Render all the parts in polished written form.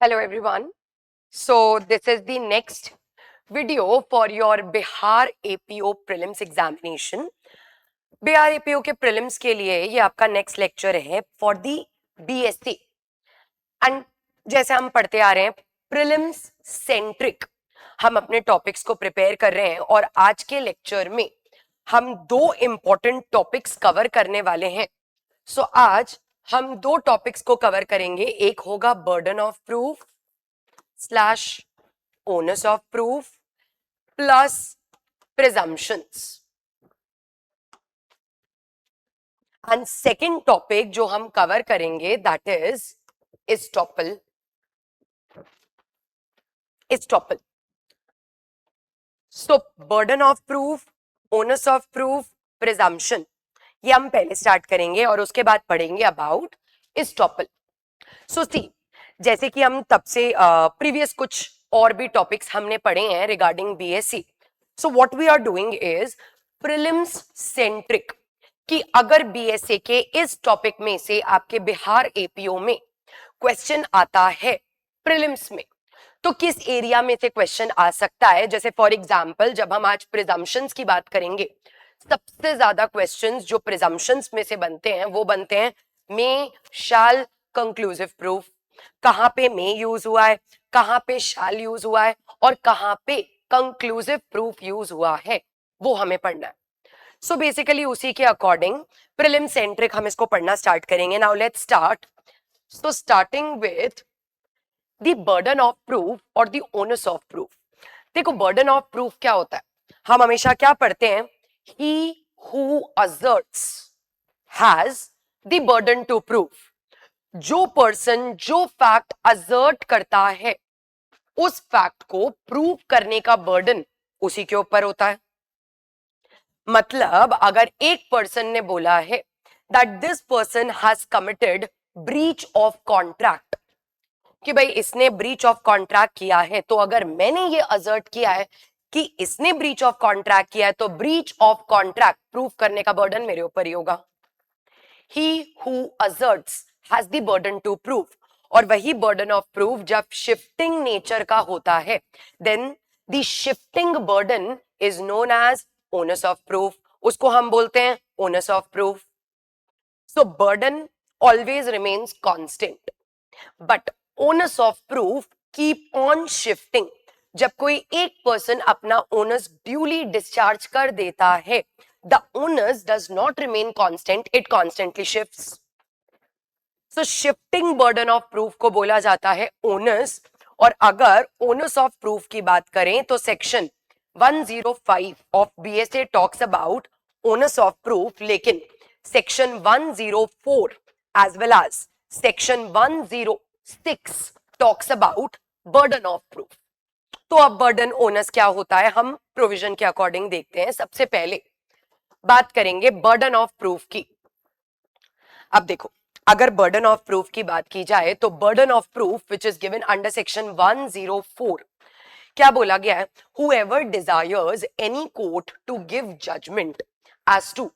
Hello everyone. So this is the next video for your Bihar APO prelims examination. Bihar APO के prelims के लिए ये आपका next lecture है for the BSc. एंड जैसे हम पढ़ते आ रहे हैं prelims centric हम अपने टॉपिक्स को प्रिपेयर कर रहे हैं और आज के लेक्चर में हम दो इंपॉर्टेंट टॉपिक्स कवर करने वाले हैं. सो आज हम दो टॉपिक्स को कवर करेंगे. एक होगा burden of proof slash onus of proof plus presumptions. And second topic जो हम कवर करेंगे that is estoppel. So burden of proof, onus of proof, presumption ये हम पहले स्टार्ट करेंगे और उसके बाद पढ़ेंगे अबाउट एस्टॉपल. सो सी जैसे कि हम तब से प्रीवियस कुछ और भी टॉपिक्स हमने पढ़े हैं regarding BSc. So what we are doing is prelims centric कि अगर बीएससी के इस टॉपिक में से आपके बिहार एपीओ में क्वेश्चन आता है प्रीलिम्स में तो किस एरिया में से क्वेश्चन आ सकता है. जैसे फॉर एग्जांपल जब हम आज प्रिजम्पशंस की बात करेंगे सबसे ज्यादा क्वेश्चंस जो प्रिजम्पशंस में से बनते हैं वो बनते हैं मे, शाल, कंक्लूसिव प्रूफ. कहां पे मे यूज हुआ है, कहां पे शाल यूज हुआ है और कहां पे कंक्लूसिव प्रूफ यूज हुआ है वो हमें पढ़ना है. सो बेसिकली उसी के अकॉर्डिंग प्रीलिम सेंट्रिक हम इसको पढ़ना स्टार्ट करेंगे. Now let's start. So starting with the burden of proof और द ओनस ऑफ प्रूफ. देखो बर्डन ऑफ प्रूफ क्या होता है. हम हमेशा क्या पढ़ते हैं, he who asserts has the burden to prove. जो पर्सन जो फैक्ट असर्ट करता है उस फैक्ट को प्रूव करने का बर्डन उसी के ऊपर होता है. मतलब अगर एक पर्सन ने बोला है that this person has committed breach of contract कि भाई इसने ब्रीच ऑफ कॉन्ट्रैक्ट किया है, तो अगर मैंने ये असर्ट किया है कि इसने ब्रीच ऑफ कॉन्ट्रैक्ट किया है तो ब्रीच ऑफ कॉन्ट्रैक्ट प्रूव करने का बर्डन मेरे ऊपर ही होगा. He who asserts has the burden to prove. और वही बर्डन ऑफ प्रूफ जब शिफ्टिंग नेचर का होता है then the shifting burden is known as onus of proof. उसको हम बोलते हैं onus of proof. So burden always remains constant but onus of proof keep on shifting. जब कोई एक पर्सन अपना ओनस ड्यूली डिस्चार्ज कर देता है the onus does not remain constant, it constantly shifts. So shifting burden of proof को बोला जाता है onus. और अगर onus of proof की बात करें तो section 105 of BSA talks about onus of proof, लेकिन section 104 as well as section 106 talks about burden of proof. तो अब burden onus क्या होता है हम प्रोविजन के अकॉर्डिंग देखते हैं. सबसे पहले बात करेंगे बर्डन ऑफ प्रूफ की. अब देखो अगर बर्डन ऑफ प्रूफ की बात की जाए तो burden of proof which is given under section 104 क्या बोला गया है, whoever desires any court to give judgment as to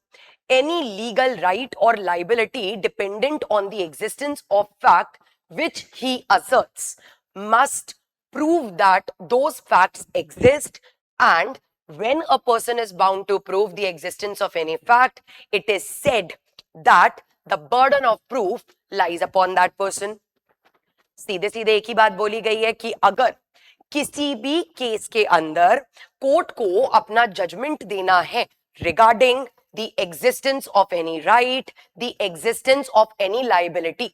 any legal right or liability dependent on the existence of fact which he asserts must prove that those facts exist, and when a person is bound to prove the existence of any fact, it is said that the burden of proof lies upon that person. सीधे सीधे एक ही बात बोली गई है कि अगर किसी भी केस के अंदर कोर्ट को अपना जजमेंट देना है regarding the existence of any right, the existence of any liability,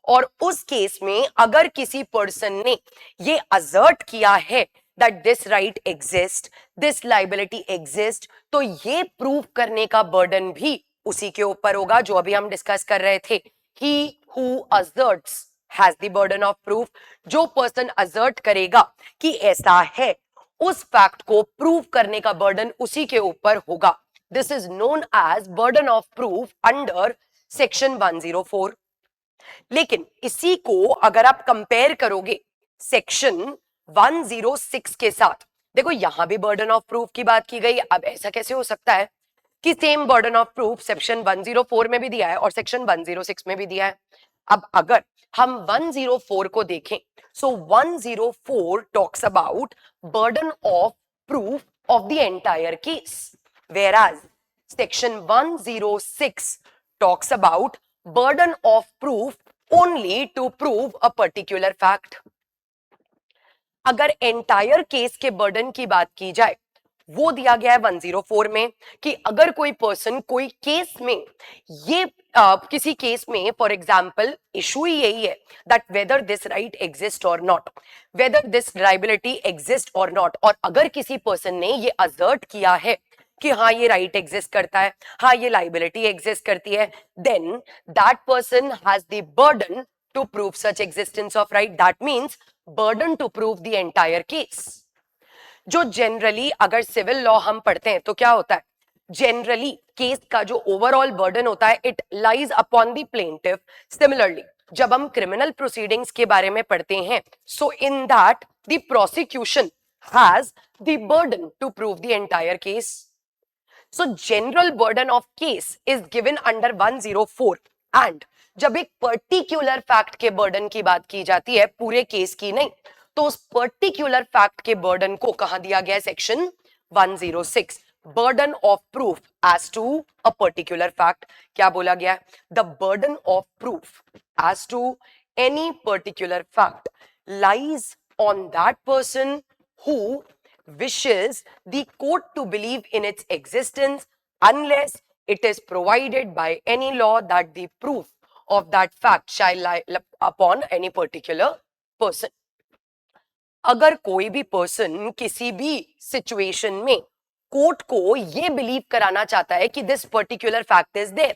और उस केस में अगर किसी पर्सन ने ये असर्ट किया है that this right exists, this liability exists, तो ये प्रूव करने का बर्डन भी उसी के ऊपर होगा जो अभी हम डिस्कस कर रहे थे. He who asserts has the burden of proof. जो पर्सन असर्ट करेगा कि ऐसा है उस फैक्ट को प्रूव करने का बर्डन उसी के ऊपर होगा. This is known as burden of proof under section 104. लेकिन इसी को अगर आप कंपेयर करोगे सेक्शन 106 के साथ, देखो यहां भी बर्डन ऑफ प्रूफ की बात की गई. अब ऐसा कैसे हो सकता है कि same burden of proof section 104 में भी दिया है और सेक्शन 106 में भी दिया है. अब अगर हम 104 को देखें, सो 104 talks about burden of proof of the entire case, whereas section 106 talks about burden of proof only to prove a particular fact. अगर एंटायर केस के बर्डन की बात की जाए, वो दिया गया है 104 में कि अगर कोई पर्सन कोई केस में ये किसी केस में फॉर एग्जांपल इशू ही यही है that whether this right exist और नॉट, वेदर दिस लायबिलिटी एग्जिस्ट और नॉट, और अगर किसी पर्सन ने ये असर्ट किया है कि हाँ ये राइट एग्जिस्ट करता है, हाँ ये लायबिलिटी एग्जिस्ट करती है, then that person has the burden to prove such existence of right. That means burden to prove the entire case. जो जनरली अगर सिविल लॉ हम पढ़ते हैं तो क्या होता है, जनरली केस का जो ओवरऑल बर्डन होता है it lies upon the plaintiff. Similarly जब हम क्रिमिनल प्रोसीडिंग्स के बारे में पढ़ते हैं, so in that the prosecution has the burden to prove the entire case. So general burden of case is given under 104 and जब एक पर्टिकुलर फैक्ट के बर्डन की बात की जाती है, पूरे केस की नहीं, तो उस पर्टिकुलर फैक्ट के बर्डन को कहां दिया गया है, section 106, burden of proof as to a particular fact. क्या बोला गया है, the burden of proof as to any particular fact lies on that person who wishes the court to believe in its existence unless it is provided by any law that the proof of that fact shall lie upon any particular person. अगर कोई भी person किसी भी situation में court को ये believe कराना चाहता है कि this particular fact is there,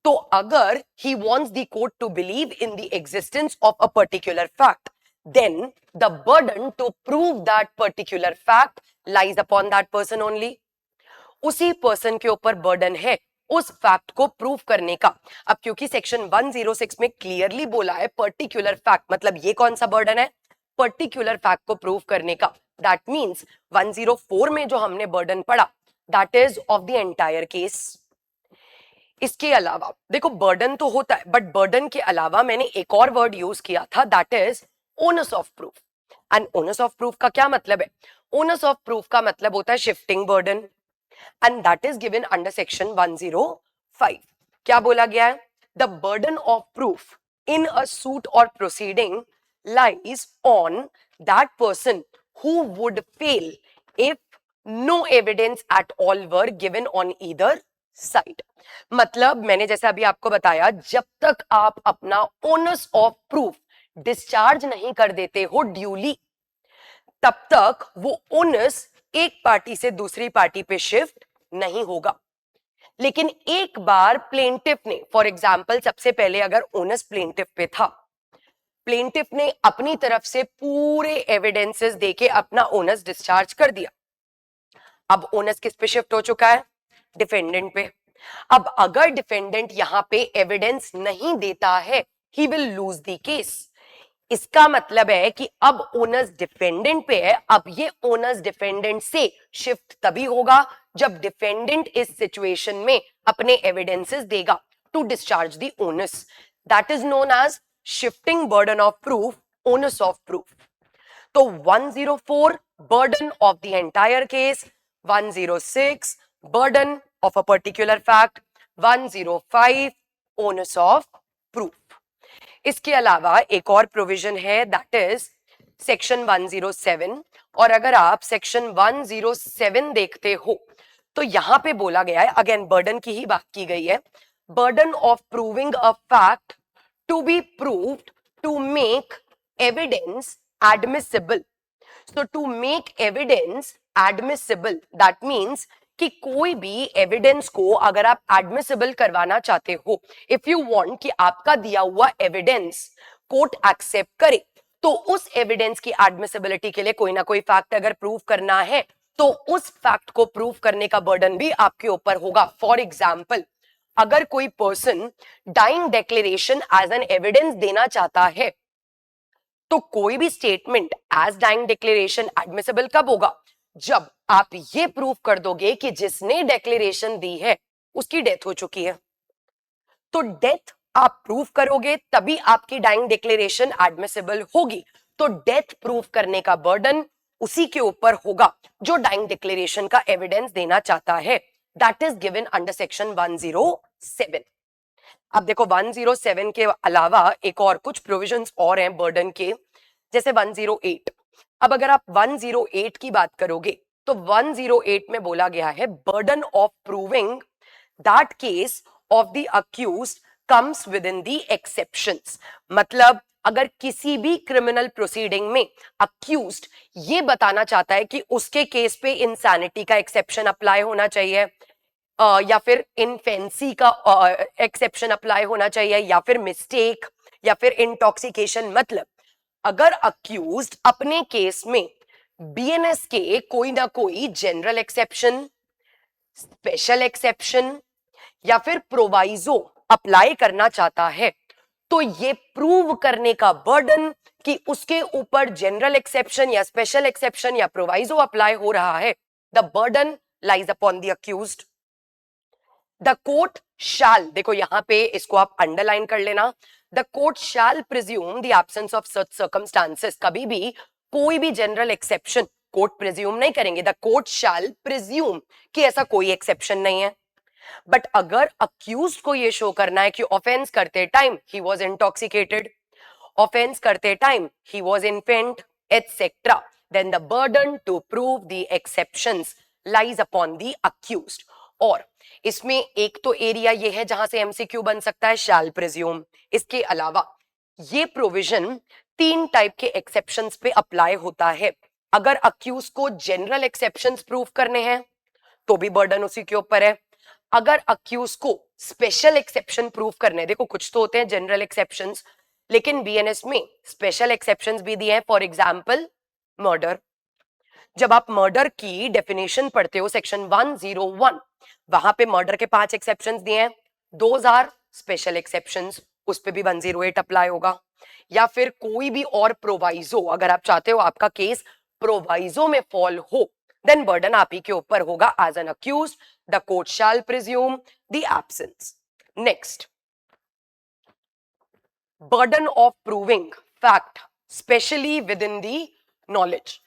तो अगर he wants the court to believe in the existence of a particular fact, then the burden to prove that particular fact lies upon that person only. उसी person के ऊपर burden है उस fact को prove करने का. अब क्योंकि सेक्शन 106 में क्लियरली बोला है पर्टिकुलर फैक्ट, मतलब ये कौन सा बर्डन है, पर्टिकुलर फैक्ट को प्रूव करने का. दैट मीन्स 104 में जो हमने बर्डन पढ़ा that is of the entire case. इसके अलावा देखो बर्डन तो होता है, बट बर्डन के अलावा मैंने एक और वर्ड यूज किया था that is onus of proof. And onus of proof का क्या मतलब है, ओनस ऑफ प्रूफ का मतलब होता है shifting burden and that is given under section 105. क्या बोला गया है, the burden of proof in a suit और proceeding lies on that person who would fail if no evidence at all were given on either side. मतलब मैंने जैसे अभी आपको बताया, जब तक आप अपना ओनस ऑफ प्रूफ डिस्चार्ज नहीं कर देते हो ड्यूली, तब तक वो ओनस एक पार्टी से दूसरी पार्टी पे शिफ्ट नहीं होगा. लेकिन एक बार प्लेंटिफ ने फॉर एग्जाम्पल सबसे पहले अगर ओनस प्लेंटिफ पे था, प्लेंटिफ ने अपनी तरफ से पूरे एविडेंसेस देके अपना ओनस डिस्चार्ज कर दिया, अब ओनस किस पे शिफ्ट हो चुका है, डिफेंडेंट पे. अब अगर डिफेंडेंट यहां पे एविडेंस नहीं देता है, he will lose the case. इसका मतलब है कि अब ओनर्स डिफेंडेंट पे है, अब ये ओनर्स डिफेंडेंट से शिफ्ट तभी होगा जब डिफेंडेंट इस सिचुएशन में अपने एविडेंसेस देगा to discharge the onus. That is known as shifting burden of proof, onus of proof. तो 104 burden of the entire case, 106 burden of a particular fact, 105 onus of proof. इसके अलावा एक और provision है that is section 107. और अगर आप section 107 देखते हो तो यहां पे बोला गया है, अगेन बर्डन की ही बात की गई है, burden of proving a fact to be proved to make evidence admissible. So to make evidence admissible that means कि कोई भी एविडेंस को अगर आप एडमिसिबल करवाना चाहते हो, इफ यू वांट कि आपका दिया हुआ एविडेंस कोर्ट एक्सेप्ट करे, तो उस एविडेंस की एडमिसिबिलिटी के लिए कोई ना कोई फैक्ट अगर प्रूव करना है, तो उस फैक्ट को प्रूव करने का बर्डन भी आपके ऊपर होगा. फॉर एग्जाम्पल, अगर कोई person dying declaration as an evidence देना चाहता है, तो कोई भी statement as dying declaration admissible कब होगा, जब आप ये प्रूव कर दोगे कि जिसने डिक्लेरेशन दी है उसकी डेथ हो चुकी है. तो डेथ आप प्रूव करोगे तभी आपकी डाइंग डिक्लेरेशन एडमिसिबल होगी। तो डेथ प्रूव करने का बर्डन उसी के ऊपर होगा जो डाइंग डिक्लेरेशन का एविडेंस देना चाहता है। That is given under section 107। अब देखो 107 के अलावा एक और कुछ प्रोविजंस और हैं बर्डन के, जैसे 108। अब अगर आप 108 की बात करोगे तो 108 में बोला गया है burden of proving that case of the accused comes with in the exceptions. मतलब अगर किसी भी क्रिमिनल प्रोसीडिंग में अक्यूज्ड ये बताना चाहता है कि उसके केस पे इंसैनिटी का एक्सेप्शन अप्लाई होना चाहिए, या फिर इनफेंसी का एक्सेप्शन अप्लाई होना चाहिए, या फिर मिस्टेक, या फिर इंटॉक्सिकेशन। मतलब अगर अक्यूज्ड अपने केस में बीएनएस के कोई ना कोई जनरल एक्सेप्शन, स्पेशल एक्सेप्शन या फिर प्रोवाइजो अप्लाई करना चाहता है, तो ये प्रूव करने का बर्डन कि उसके ऊपर जनरल एक्सेप्शन या स्पेशल एक्सेप्शन या प्रोवाइजो अप्लाई हो रहा है, the burden lies upon the accused. The court शैल, देखो यहां पे इसको आप अंडरलाइन कर लेना, the court shall presume the absence of such circumstances. कभी भी कोई भी जनरल एक्सेप्शन कोर्ट प्रिज्यूम नहीं करेंगे, द कोर्ट शैल प्रिज्यूम कि ऐसा कोई एक्सेप्शन नहीं है। बट अगर अक्यूज को ये शो करना है कि ऑफेंस करते time he was intoxicated, offence करते time he was infant et cetera, then the burden to prove the exceptions lies upon the accused. और इसमें एक तो एरिया ये है जहां से एमसीक्यू बन सकता है, शैल प्रिज्यूम। इसके अलावा ये प्रोविजन 3 टाइप के एक्सेप्शंस पे अप्लाई होता है। अगर अक्यूज को जनरल एक्सेप्शंस प्रूव करने हैं तो भी बर्डन उसी के ऊपर है। अगर अक्यूज को स्पेशल एक्सेप्शन प्रूव करने, देखो कुछ तो होते हैं जनरल एक्सेप्शंस, लेकिन बीएनएस में स्पेशल एक्सेप्शंस भी दिए हैं। फॉर एग्जांपल मर्डर, जब आप मर्डर की डेफिनेशन पढ़ते हो सेक्शन 101, वहां पे मर्डर के 5 एक्सेप्शंस दिए हैं, दोज आर स्पेशल एक्सेप्शंस, उस पे भी 108 अप्लाई होगा। या फिर कोई भी और प्रोवाइजो, अगर आप चाहते हो आपका केस प्रोवाइजो में फॉल हो, देन बर्डन आप ही के ऊपर होगा as an accused, the court shall presume the absence. Next, burden of proving fact specially within the knowledge.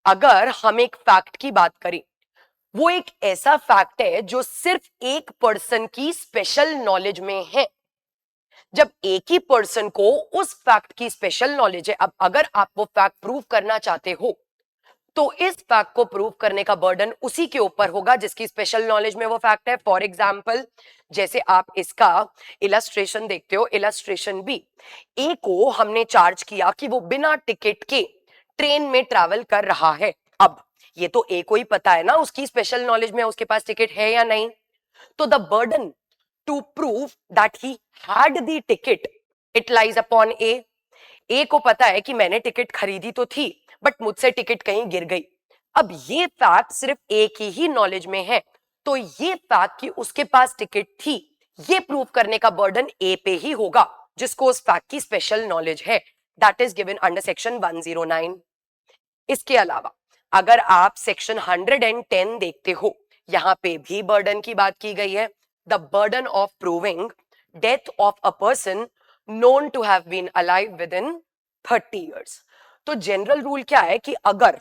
अगर हम एक फैक्ट की बात करें, वो एक ऐसा फैक्ट है जो सिर्फ एक पर्सन की स्पेशल नॉलेज में है। जब एक ही पर्सन को उस फैक्ट की स्पेशल नॉलेज है, अब अगर आप वो फैक्ट प्रूव करना चाहते हो तो इस फैक्ट को प्रूव करने का बर्डन उसी के ऊपर होगा जिसकी स्पेशल नॉलेज में वो फैक्ट है। फॉर एग्जाम्पल, जैसे आप इसका इलस्ट्रेशन देखते हो, इलस्ट्रेशन बी, ए को हमने चार्ज किया कि वो बिना टिकट के ट्रेन में ट्रैवल कर रहा है। अब ये तो ए को ही पता है ना, उसकी स्पेशल नॉलेज में उसके पास टिकट है या नहीं। तो the burden to prove that he had the ticket, it lies upon A. A को पता है कि मैंने टिकट खरीदी तो थी, बट मुझसे टिकट कहीं गिर गई। अब ये फैक्ट सिर्फ ए की ही नॉलेज में है, तो ये फैक्ट कि उसके पास टिकट थी, ये प्रूव करने का बर्डन ए पे ही होगा जिसको उस फैक्ट की स्पेशल नॉलेज है। That is given under section 109। इसके अलावा अगर आप सेक्शन 110 देखते हो, यहां पे भी बर्डन की बात की गई है। The burden of proving death of a person known to have been alive within 30 years। तो जनरल रूल क्या है कि अगर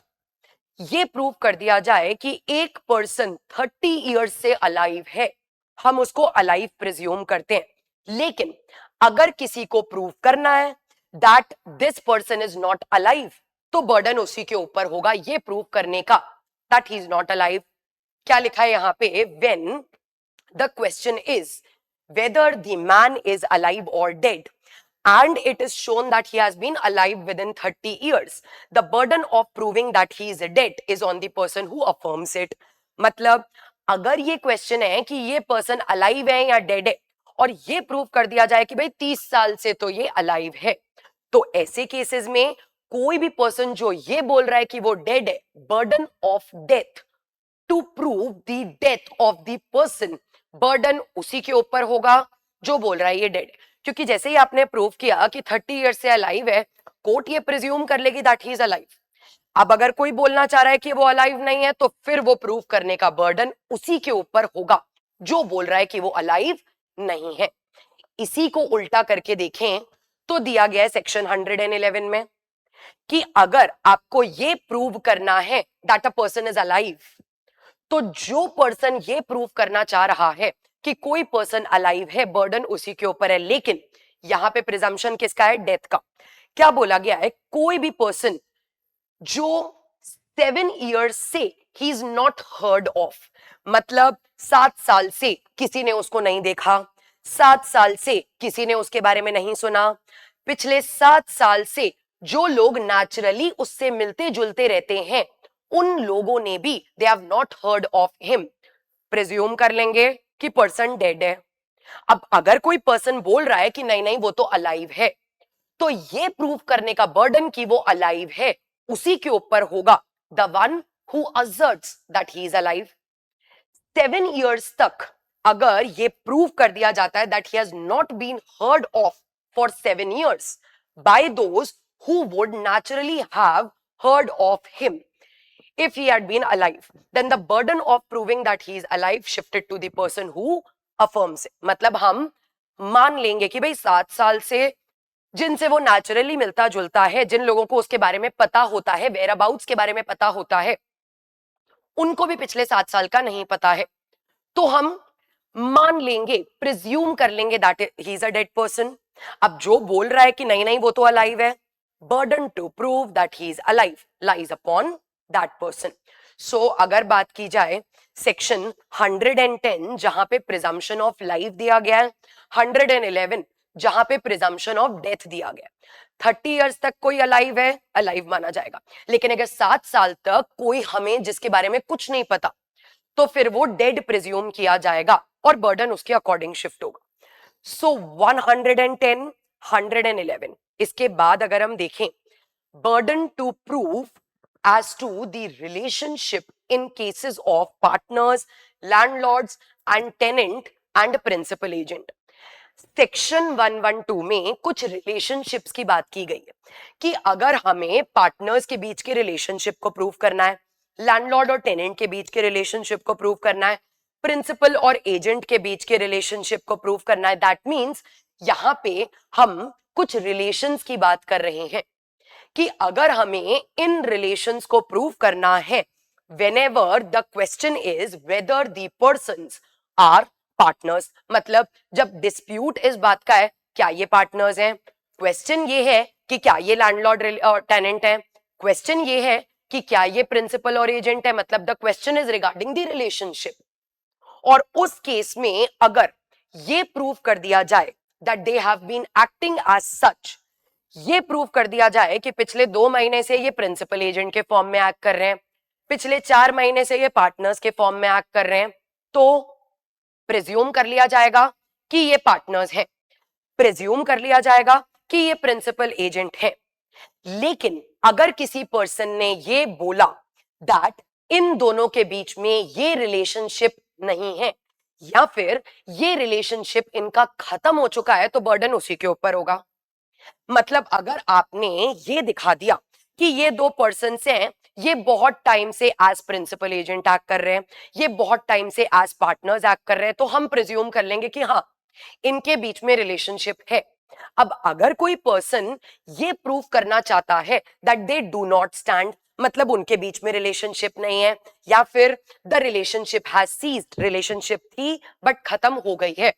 ये प्रूव कर दिया जाए कि एक पर्सन 30 years से अलाइव है, हम उसको अलाइव प्रिज्यूम करते हैं। लेकिन अगर किसी को प्रूव करना है that this person is not alive, तो बर्डन उसी के ऊपर होगा ये प्रूव करने का that he is not alive. क्या लिखा है यहां पे, when the question is whether the man is alive or dead and it is shown that he has been alive within 30 years, the burden of proving that he is dead is on the person who affirms it। मतलब अगर ये question है कि ये person alive है या dead है, और ये प्रूव कर दिया जाए कि भाई 30 साल से तो ये अलाइव है, तो ऐसे केसेस में कोई भी पर्सन जो ये बोल रहा है कि वो डेड है, burden of death to prove the death of the person, burden उसी के ऊपर होगा जो बोल रहा है ये डेड। क्योंकि जैसे ही आपने प्रूव किया कि 30 years से अलाइव है, कोर्ट ये प्रिज्यूम कर लेगी दैट ही इज अलाइव। अब अगर कोई बोलना चाह रहा है कि वो अलाइव नहीं है, तो फिर वो प्रूव करने का बर्डन उसी के ऊपर होगा जो बोल रहा है कि वो अलाइव नहीं है। इसी को उल्टा करके देखें तो दिया गया है सेक्शन 111 में कि अगर आपको ये प्रूव करना है that a person is alive, तो जो पर्सन ये प्रूव करना चाह रहा है कि कोई पर्सन अलाइव है, बर्डन उसी के ऊपर है। लेकिन यहां पे प्रिजम्पशन किसका है? डेथ का। क्या बोला गया है? कोई भी पर्सन जो 7 ईयर्स से he is not heard of, मतलब 7 साल से किसी ने उसको नहीं देखा, 7 साल से किसी ने उसके बारे में नहीं सुना, पिछले 7 साल से जो लोग नेचुरली उससे मिलते जुलते रहते हैं उन लोगों ने भी they have not heard of him, presume कर लेंगे कि पर्सन डेड है। अब अगर कोई पर्सन बोल रहा है कि नहीं नहीं वो तो अलाइव है, तो ये प्रूव करने का बर्डन कि वो अलाइव है उसी के ऊपर होगा, the one who asserts that he is alive. 7 years तक अगर ये प्रूव कर दिया जाता है that he has not been heard of for 7 years by those who would naturally have heard of him if he had been alive, then the burden of proving that he is alive shifted to the person who affirms it. मतलब हम मान लेंगे कि भाई 7 साल से जिनसे वो नेचुरली मिलता जुलता है, जिन लोगों को उसके बारे में पता होता है, वेयर अबाउट्स के बारे में पता होता है, उनको भी पिछले 7 साल का नहीं पता है, तो हम मान लेंगे, प्रिज्यूम कर लेंगे that he is a dead person. अब जो बोल रहा है कि नहीं नहीं वो तो अलाइव है, burden to prove that he is alive lies upon that person. So अगर बात की जाए सेक्शन 110 जहां पे प्रिजम्पशन ऑफ लाइफ दिया गया है, 111 जहां पे प्रिजम्पशन ऑफ डेथ दिया गया है, 30 इयर्स तक कोई अलाइव है, अलाइव माना जाएगा। लेकिन अगर 7 साल तक कोई हमें जिसके बारे में कुछ नहीं पता, तो फिर वो डेड प्रिज्यूम किया जाएगा और बर्डन उसके अकॉर्डिंग शिफ्ट होगा। सो 110, 111 इसके बाद अगर हम देखें, burden to prove as to the relationship in cases of partners, landlords and tenant and principal agent. Section 112 में कुछ रिलेशनशिप्स की बात की गई है कि अगर हमें पार्टनर्स के बीच के रिलेशनशिप को प्रूव करना है, लैंडलॉर्ड और टेनेंट के बीच के रिलेशनशिप को प्रूव करना है, प्रिंसिपल और एजेंट के बीच के रिलेशनशिप को प्रूव करना है, दैट मींस यहां पे हम कुछ रिलेशंस की बात कर रहे हैं कि अगर हमें इन रिलेशंस को प्रूव करना है, whenever the question is whether the persons are partners, मतलब जब डिस्प्यूट इस बात का है क्या ये पार्टनर्स हैं, क्वेश्चन ये है कि क्या ये लैंडलॉर्ड और टेनेंट है, क्वेश्चन ये है कि क्या ये प्रिंसिपल और एजेंट है, मतलब the question is regarding the relationship. और उस केस में अगर ये प्रूव कर दिया जाए that they have been acting as such, ये प्रूव कर दिया जाए कि पिछले 2 महीने से ये प्रिंसिपल एजेंट के फॉर्म में एक्ट कर रहे हैं, पिछले 4 महीने से ये पार्टनर्स के फॉर्म में एक्ट कर रहे हैं, तो प्रिज्यूम कर लिया जाएगा कि ये पार्टनर्स हैं, प्रिज्यूम कर लिया जाएगा कि ये प्रिंसिपल एजेंट है। लेकिन अगर किसी पर्सन ने ये बोला दैट इन दोनों के बीच में ये रिलेशनशिप नहीं है या फिर ये रिलेशनशिप इनका खत्म हो चुका है, तो बर्डन उसी के ऊपर होगा। मतलब अगर आपने ये दिखा दिया कि ये 2 पर्सन हैं, ये बहुत टाइम से एज प्रिंसिपल एजेंट एक्ट कर रहे हैं, ये बहुत टाइम से एज पार्टनर्स एक्ट कर रहे हैं, तो हम प्रिज्यूम कर लेंगे कि हाँ इनके बीच में रिलेशनशिप है। अब अगर कोई पर्सन ये प्रूव करना चाहता है that they do not stand, मतलब उनके बीच में रिलेशनशिप नहीं है या फिर the relationship has ceased, relationship थी बट खत्म हो गई है,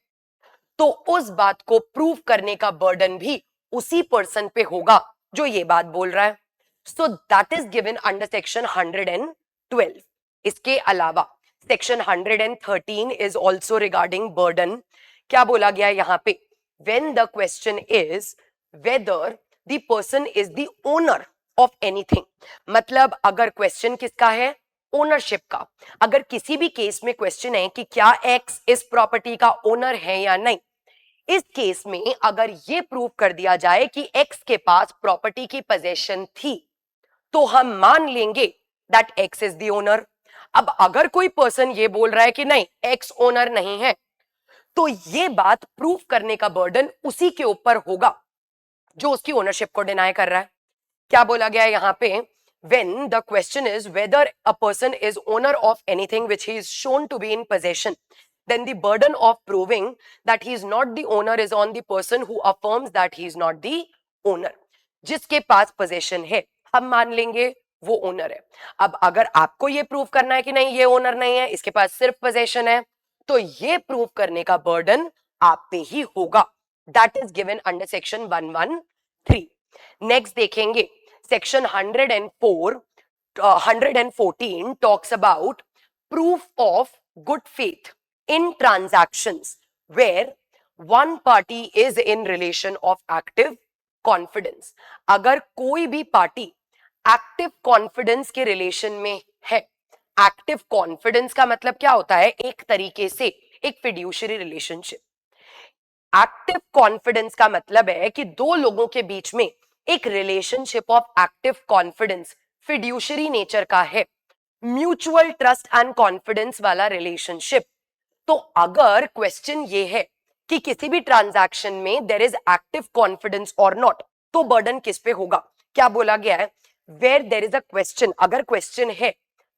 तो उस बात को प्रूव करने का बर्डन भी उसी पर्सन पे होगा जो ये बात बोल रहा है। सो that is given under section 112। इसके अलावा section 113 is also regarding burden. क्या बोला गया यहाँ पे? when the question is whether the person is the owner of anything, मतलब अगर क्वेश्चन किसका है? ओनरशिप का। अगर किसी भी केस में क्वेश्चन है कि क्या एक्स इस प्रॉपर्टी का ओनर है या नहीं, इस केस में अगर ये प्रूव कर दिया जाए कि एक्स के पास प्रॉपर्टी की पोजेशन थी, तो हम मान लेंगे that x is the owner. अब अगर कोई पर्सन ये बोल रहा है कि नहीं एक्स ओनर नहीं है, तो ये बात प्रूव करने का बर्डन उसी के ऊपर होगा जो उसकी ओनरशिप को डिनाई कर रहा है। क्या बोला गया है यहाँ पे? when the question is whether a person is owner of anything which he is shown to be in possession, then the burden of proving that he is not the owner is on the person who affirms that he is not the owner. जिसके पास possession है हम मान लेंगे वो owner है. अब अगर आपको ये प्रूव करना है कि नहीं ये ओनर नहीं है, इसके पास सिर्फ पोजेशन है, तो ये प्रूव करने का बर्डन आप पे ही होगा. That is given under section 113. Next देखेंगे section 114 talks about proof of good faith in transactions where one party is in relation of active confidence. अगर कोई भी पार्टी एक्टिव कॉन्फिडेंस के रिलेशन में है. एक्टिव कॉन्फिडेंस का मतलब क्या होता है? एक तरीके से एक फिड्यूशियरी रिलेशनशिप. एक्टिव कॉन्फिडेंस का मतलब है कि दो लोगों के बीच में एक relationship of active confidence fiduciary nature का है, म्यूचुअल ट्रस्ट एंड कॉन्फिडेंस वाला रिलेशनशिप. तो अगर क्वेश्चन ये है कि किसी भी ट्रांजैक्शन में देयर इज एक्टिव कॉन्फिडेंस और नॉट, तो बर्डन किस पे होगा? क्या बोला गया है? Where there is a question, अगर क्वेश्चन है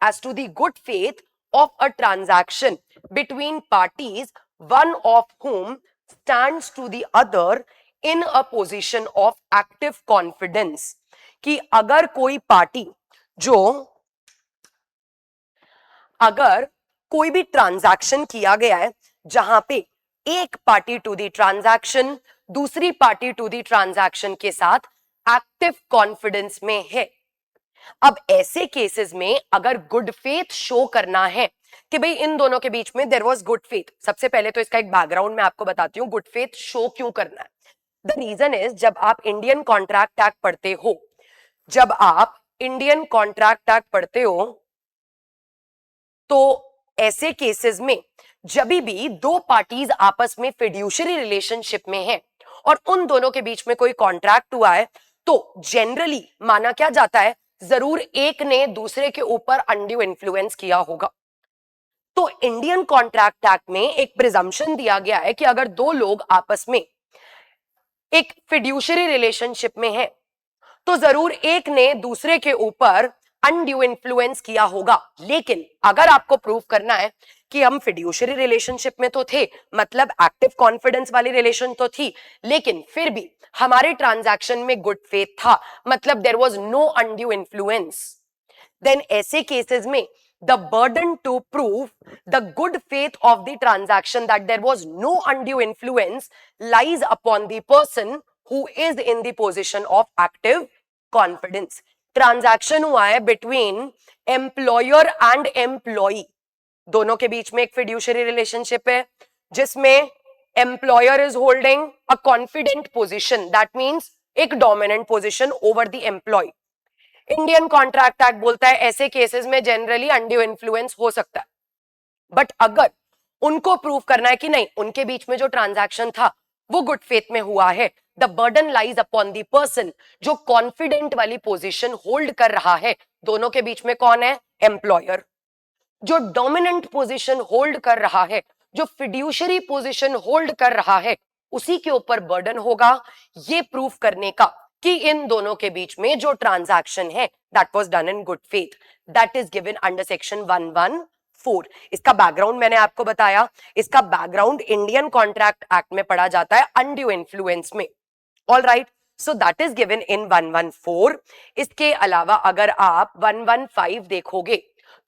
as to the good faith of a transaction between parties one of whom stands to the other in a position of active confidence, कि अगर कोई पार्टी अगर कोई भी ट्रांजैक्शन किया गया है जहां पे एक पार्टी टू दी ट्रांजैक्शन दूसरी पार्टी टू दी ट्रांजैक्शन के साथ एक्टिव कॉन्फिडेंस में है. अब ऐसे केसेस में अगर गुड फेथ शो करना है कि भाई इन दोनों के बीच में देयर वाज गुड फेथ, सबसे पहले तो इसका एक बैकग्राउंड मैं आपको बताती हूँ गुड फेथ शो क्यों करना है. द रीजन इज जब आप इंडियन कॉन्ट्रैक्ट एक्ट पढ़ते हो, जब आप इंडियन कॉन्ट्रैक्ट एक्ट पढ़ते हो तो ऐसे केसेस में जब भी दो पार्टीज आपस में फिड्यूशियरी रिलेशनशिप में है और उन दोनों के बीच में कोई कॉन्ट्रैक्ट हुआ है तो जनरली माना क्या जाता है, जरूर एक ने दूसरे के ऊपर अनड्यू इन्फ्लुएंस किया होगा. तो इंडियन कॉन्ट्रैक्ट एक्ट में एक प्रिजम्पशन दिया गया है कि अगर दो लोग आपस में एक फिड्यूशियरी रिलेशनशिप में है तो जरूर एक ने दूसरे के ऊपर अनड्यू इन्फ्लुएंस किया होगा. लेकिन अगर आपको प्रूव करना है कि हम फिड्यूशियरी रिलेशनशिप में तो थे, मतलब एक्टिव कॉन्फिडेंस वाली रिलेशन तो थी, लेकिन फिर भी हमारे ट्रांजैक्शन में गुड फेथ था, मतलब there was no undue influence, then ऐसे केसेस में the burden to prove the good faith of the transaction that there was no undue influence lies upon the person who is in the position of active confidence. Transaction हुआ है between employer and employee, दोनों के बीच में एक fiduciary relationship है जिसमें employer is holding a confident position, that means एक dominant position over the employee. Indian contract act बोलता है ऐसे केसेस में जनरली अनड्यू इन्फ्लुएंस हो सकता है, बट अगर उनको प्रूव करना है कि नहीं उनके बीच में जो ट्रांजैक्शन था वो गुड फेथ में हुआ है, the burden lies upon the person जो कॉन्फिडेंट वाली पोजीशन होल्ड कर रहा है. दोनों के बीच में कौन है? एम्प्लॉयर. जो डोमिनेंट पोजीशन होल्ड कर रहा है, जो फिड्यूशियरी पोजीशन होल्ड कर रहा है, उसी के ऊपर बर्डन होगा ये प्रूफ करने का कि इन दोनों के बीच में जो ट्रांजैक्शन है that was done in good faith. That is given under section 114. इसका बैकग्राउंड मैंने आपको बताया, इसका बैकग्राउंड इंडियन कॉन्ट्रैक्ट एक्ट में पढ़ा जाता है अनड्यू इन्फ्लुएंस में. All right, so that is given in 114. इसके अलावा अगर आप 115 देखोगे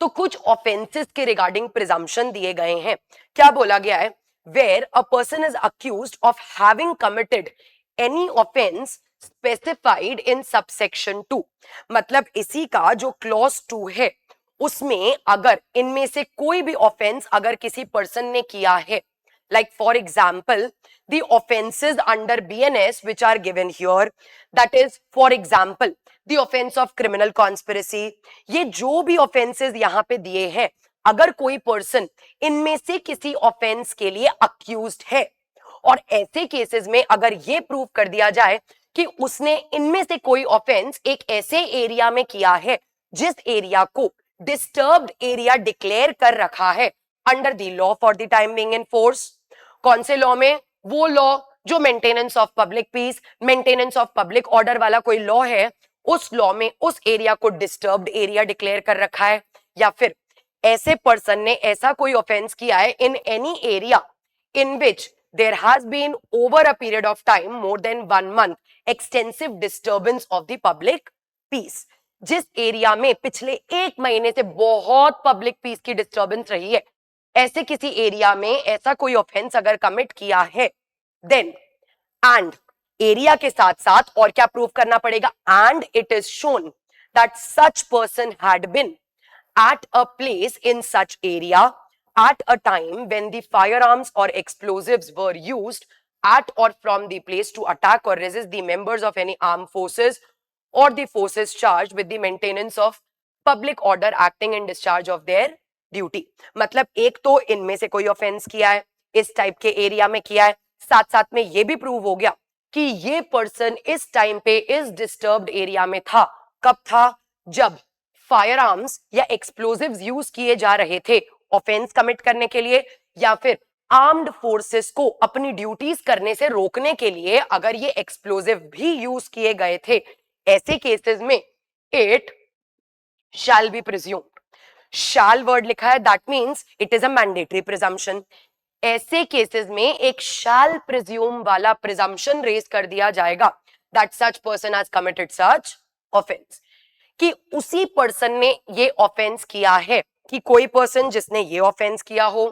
तो कुछ ऑफेंसेस के रिगार्डिंग प्रिजम्पशन दिए गए हैं. क्या बोला गया है? Where a person is accused of having committed any offence specified in subsection 2, मतलब इसी का जो क्लॉज 2 है उसमें अगर इनमें से कोई भी ऑफेंस अगर किसी पर्सन ने किया है, like for example the offences under BNS which are given here, that is for example the offence of criminal conspiracy. ये जो भी ऑफेंसेस यहाँ पे दिए हैं, अगर कोई पर्सन इनमें से किसी ऑफेंस के लिए अक्यूज्ड है और ऐसे केसेस में अगर ये प्रूव कर दिया जाए कि उसने इनमें से कोई ऑफेंस एक ऐसे एरिया में किया है जिस एरिया को डिस्टर्ब्ड एरिया डिक्लेयर कर रखा है under the law for the time being in force. कौन से लॉ में? वो लॉ जो maintenance of public piece, maintenance of public order वाला कोई लॉ है, उस लॉ में उस एरिया को डिस्टर्ब्ड एरिया डिक्लेयर कर रखा है. या फिर ऐसे पर्सन ने ऐसा कोई ऑफेंस किया है in any area in which there has been over a period of time more than 1 month extensive disturbance of the public peace, जिस एरिया में पिछले 1 महीने से बहुत पब्लिक पीस की डिस्टर्बेंस रही है, ऐसे किसी एरिया में ऐसा कोई ऑफेंस अगर कमिट किया है, देन एंड एरिया के साथ साथ और क्या प्रूव करना पड़ेगा, and it is shown that such person had been at a place in such area at a time when the firearms or explosives were used at or from the place to attack or resist the members of any armed forces or the forces charged with the maintenance of public order acting in discharge of their duty. मतलब एक तो इनमें से कोई offence किया है, इस type के एरिया में किया है, साथ साथ में ये भी प्रूव हो गया कि ये पर्सन इस टाइम पे इस डिस्टर्ब्ड एरिया में था. कब था? जब फायर आर्म्स या एक्सप्लोजिव्स यूज किए जा रहे थे ऑफेंस कमिट करने के लिए, या फिर आर्म्ड फोर्सेस को अपनी ड्यूटीज करने से रोकने के लिए अगर ये एक्सप्लोजिव भी यूज किए गए थे, ऐसे केसेस में it shall be presumed. Shall word लिखा है, that means it is a mandatory presumption. ऐसे केसेस में एक शैल प्रिज्यूम वाला प्रिजम्पशन रेज कर दिया जाएगा that such person has committed such offence, कि उसी पर्सन ने ये ऑफेंस किया है, कि कोई पर्सन जिसने ये ऑफेंस किया हो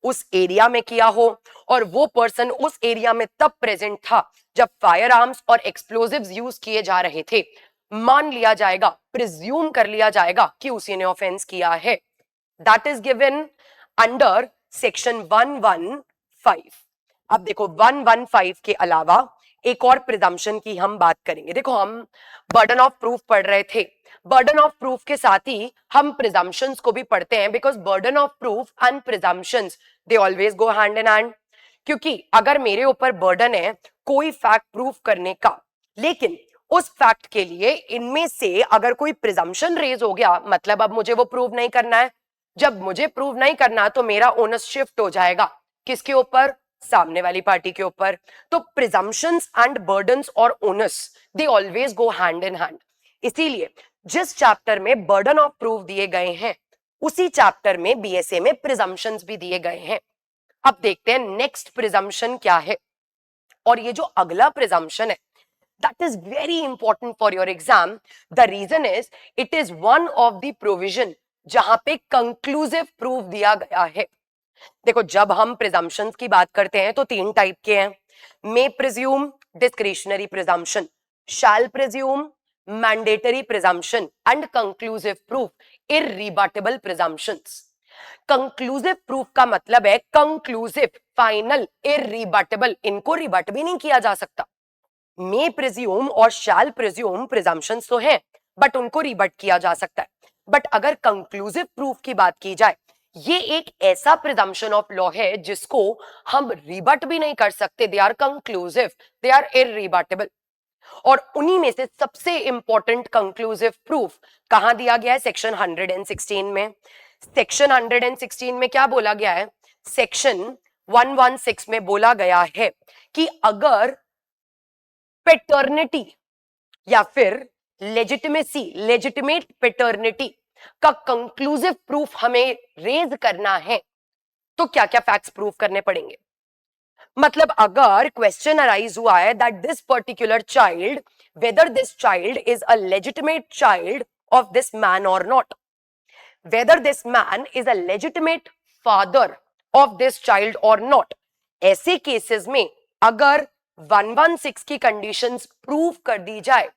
उस एरिया में किया हो और वो पर्सन उस एरिया में तब प्रेजेंट था जब फायर आर्म्स और एक्सप्लोजिव्स यूज किए जा रहे थे. मान लिया जाएगा, प्रिज्यूम कर लिया जाएगा कि उसी ने ऑफेंस किया है. That is given under section 115. अब देखो 115 के अलावा एक और प्रिजम्पशन की हम बात करेंगे. देखो हम बर्डन ऑफ प्रूफ पढ़ रहे थे, बर्डन ऑफ प्रूफ के साथ ही हम प्रिजम्पशंस को भी पढ़ते हैं, because burden of proof and presumptions they always go hand in hand. क्योंकि अगर मेरे ऊपर बर्डन है कोई फैक्ट प्रूफ करने का, लेकिन उस फैक्ट के लिए इनमें से अगर कोई प्रिजम्पशन रेज हो गया, मतलब अब मुझे वो प्रूव नहीं करना है. जब मुझे प्रूव नहीं करना तो मेरा ओनस शिफ्ट हो जाएगा किसके ऊपर? सामने वाली पार्टी के ऊपर. तो प्रिजम्पशंस एंड बर्डन्स और onus they always go hand in hand. इसीलिए जिस चैप्टर में बर्डन ऑफ प्रूफ दिए गए हैं उसी चैप्टर में बीएसए में प्रिजम्पशंस भी दिए गए हैं. अब देखते हैं नेक्स्ट प्रिजम्पशन क्या है. और ये जो अगला प्रिजम्पशन है that is very important for your exam. The reason is it is one of the provision जहां पे conclusive proof दिया गया है. देखो जब हम presumptions की बात करते हैं तो 3 टाइप के हैं. may presume, discretionary presumption, shall presume, mandatory presumption and conclusive proof, irrebuttable presumptions. conclusive proof का मतलब है conclusive, final, irrebuttable. इनको रिबट भी नहीं किया जा सकता. मे प्रिज्यूम और शैल प्रिज्यूम प्रिजम्पशंस तो हैं, बट उनको रिबट किया जा सकता है. बट अगर कंक्लूसिव प्रूफ की बात की जाए, ये एक ऐसा प्रिजम्पशन ऑफ लॉ है जिसको हम रिबट भी नहीं कर सकते. They are conclusive, they are irrebuttable. और उन्हीं में से सबसे इंपॉर्टेंट कंक्लूसिव प्रूफ कहां दिया गया है? सेक्शन 116 में. सेक्शन 116 में क्या बोला गया है? सेक्शन 116 में बोला गया है कि अगर पेटर्निटी या फिर लेजिटिमेसी, लेजिटिमेट पेटर्निटी का कंक्लूसिव प्रूफ हमें रेज करना है तो क्या क्या फैक्ट्स प्रूफ करने पड़ेंगे. मतलब अगर क्वेश्चन अराइज हुआ है that this particular child, whether this child is a legitimate child of this man और नॉट, whether this man is a legitimate father of this child और नॉट, ऐसे केसेस में अगर 116 की कंडीशंस प्रूव कर दी जाए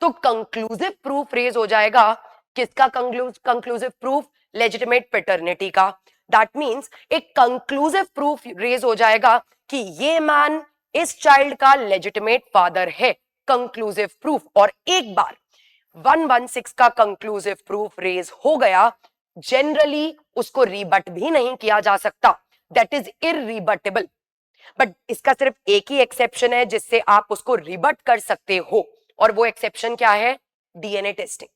तो कंक्लूसिव प्रूफ रेज हो जाएगा. किसका कंक्लूसिव प्रूफ? लेजिटिमेट पेटर्निटी का. दैट मींस एक कंक्लूसिव प्रूफ रेज हो जाएगा कि ये मैन इस चाइल्ड का लेजिटिमेट फादर है. Conclusive proof. और एक बार 116 का कंक्लूसिव प्रूफ रेज हो गया, जनरली उसको रिबट भी नहीं किया जा सकता. That is इररिबटेबल. बट इसका सिर्फ एक ही एक्सेप्शन है जिससे आप उसको रिबट कर सकते हो, और वो एक्सेप्शन क्या है? DNA testing.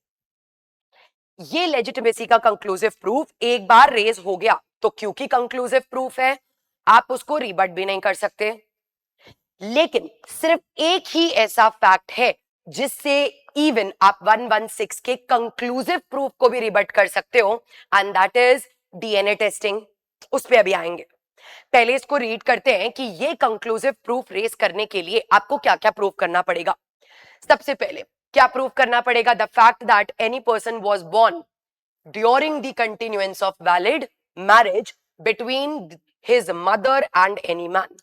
ये लेजिटिमेसी का कंक्लूसिव प्रूफ एक बार रेज हो गया तो क्योंकि कंक्लूसिव प्रूफ है आप उसको रिबट भी नहीं कर सकते. लेकिन सिर्फ एक ही ऐसा फैक्ट है जिससे इवन आप 116 के कंक्लूसिव प्रूफ को भी रिबट कर सकते हो, and that is DNA testing. उस पे अभी आएंगे. पहले इसको रीड करते हैं कि ये कंक्लूसिव प्रूफ रेस करने के लिए आपको क्या क्या प्रूफ करना पड़ेगा. सबसे पहले क्या प्रूफ करना पड़ेगा? The fact that any person was born during the continuance of valid marriage between his mother and any man.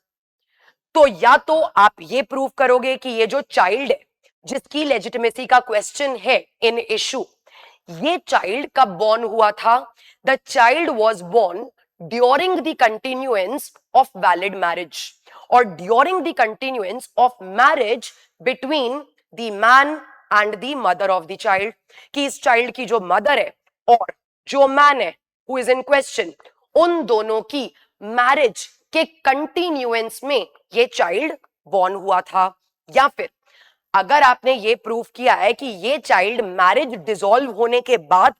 तो या तो आप ये प्रूव करोगे कि ये जो चाइल्ड है जिसकी लेजिटिमेसी का क्वेश्चन है इन इशू, ये चाइल्ड कब बॉर्न हुआ था? The child was born during the continuance of valid marriage और during the continuance of marriage between the man and the mother of the child. कि इस चाइल्ड की जो मदर है और जो मैन है हु इज इन क्वेश्चन, उन दोनों की मैरिज के कंटिन्यूएंस में ये चाइल्ड बॉर्न हुआ था. या फिर अगर आपने ये प्रूफ किया है कि ये चाइल्ड मैरिज डिसॉल्व होने के बाद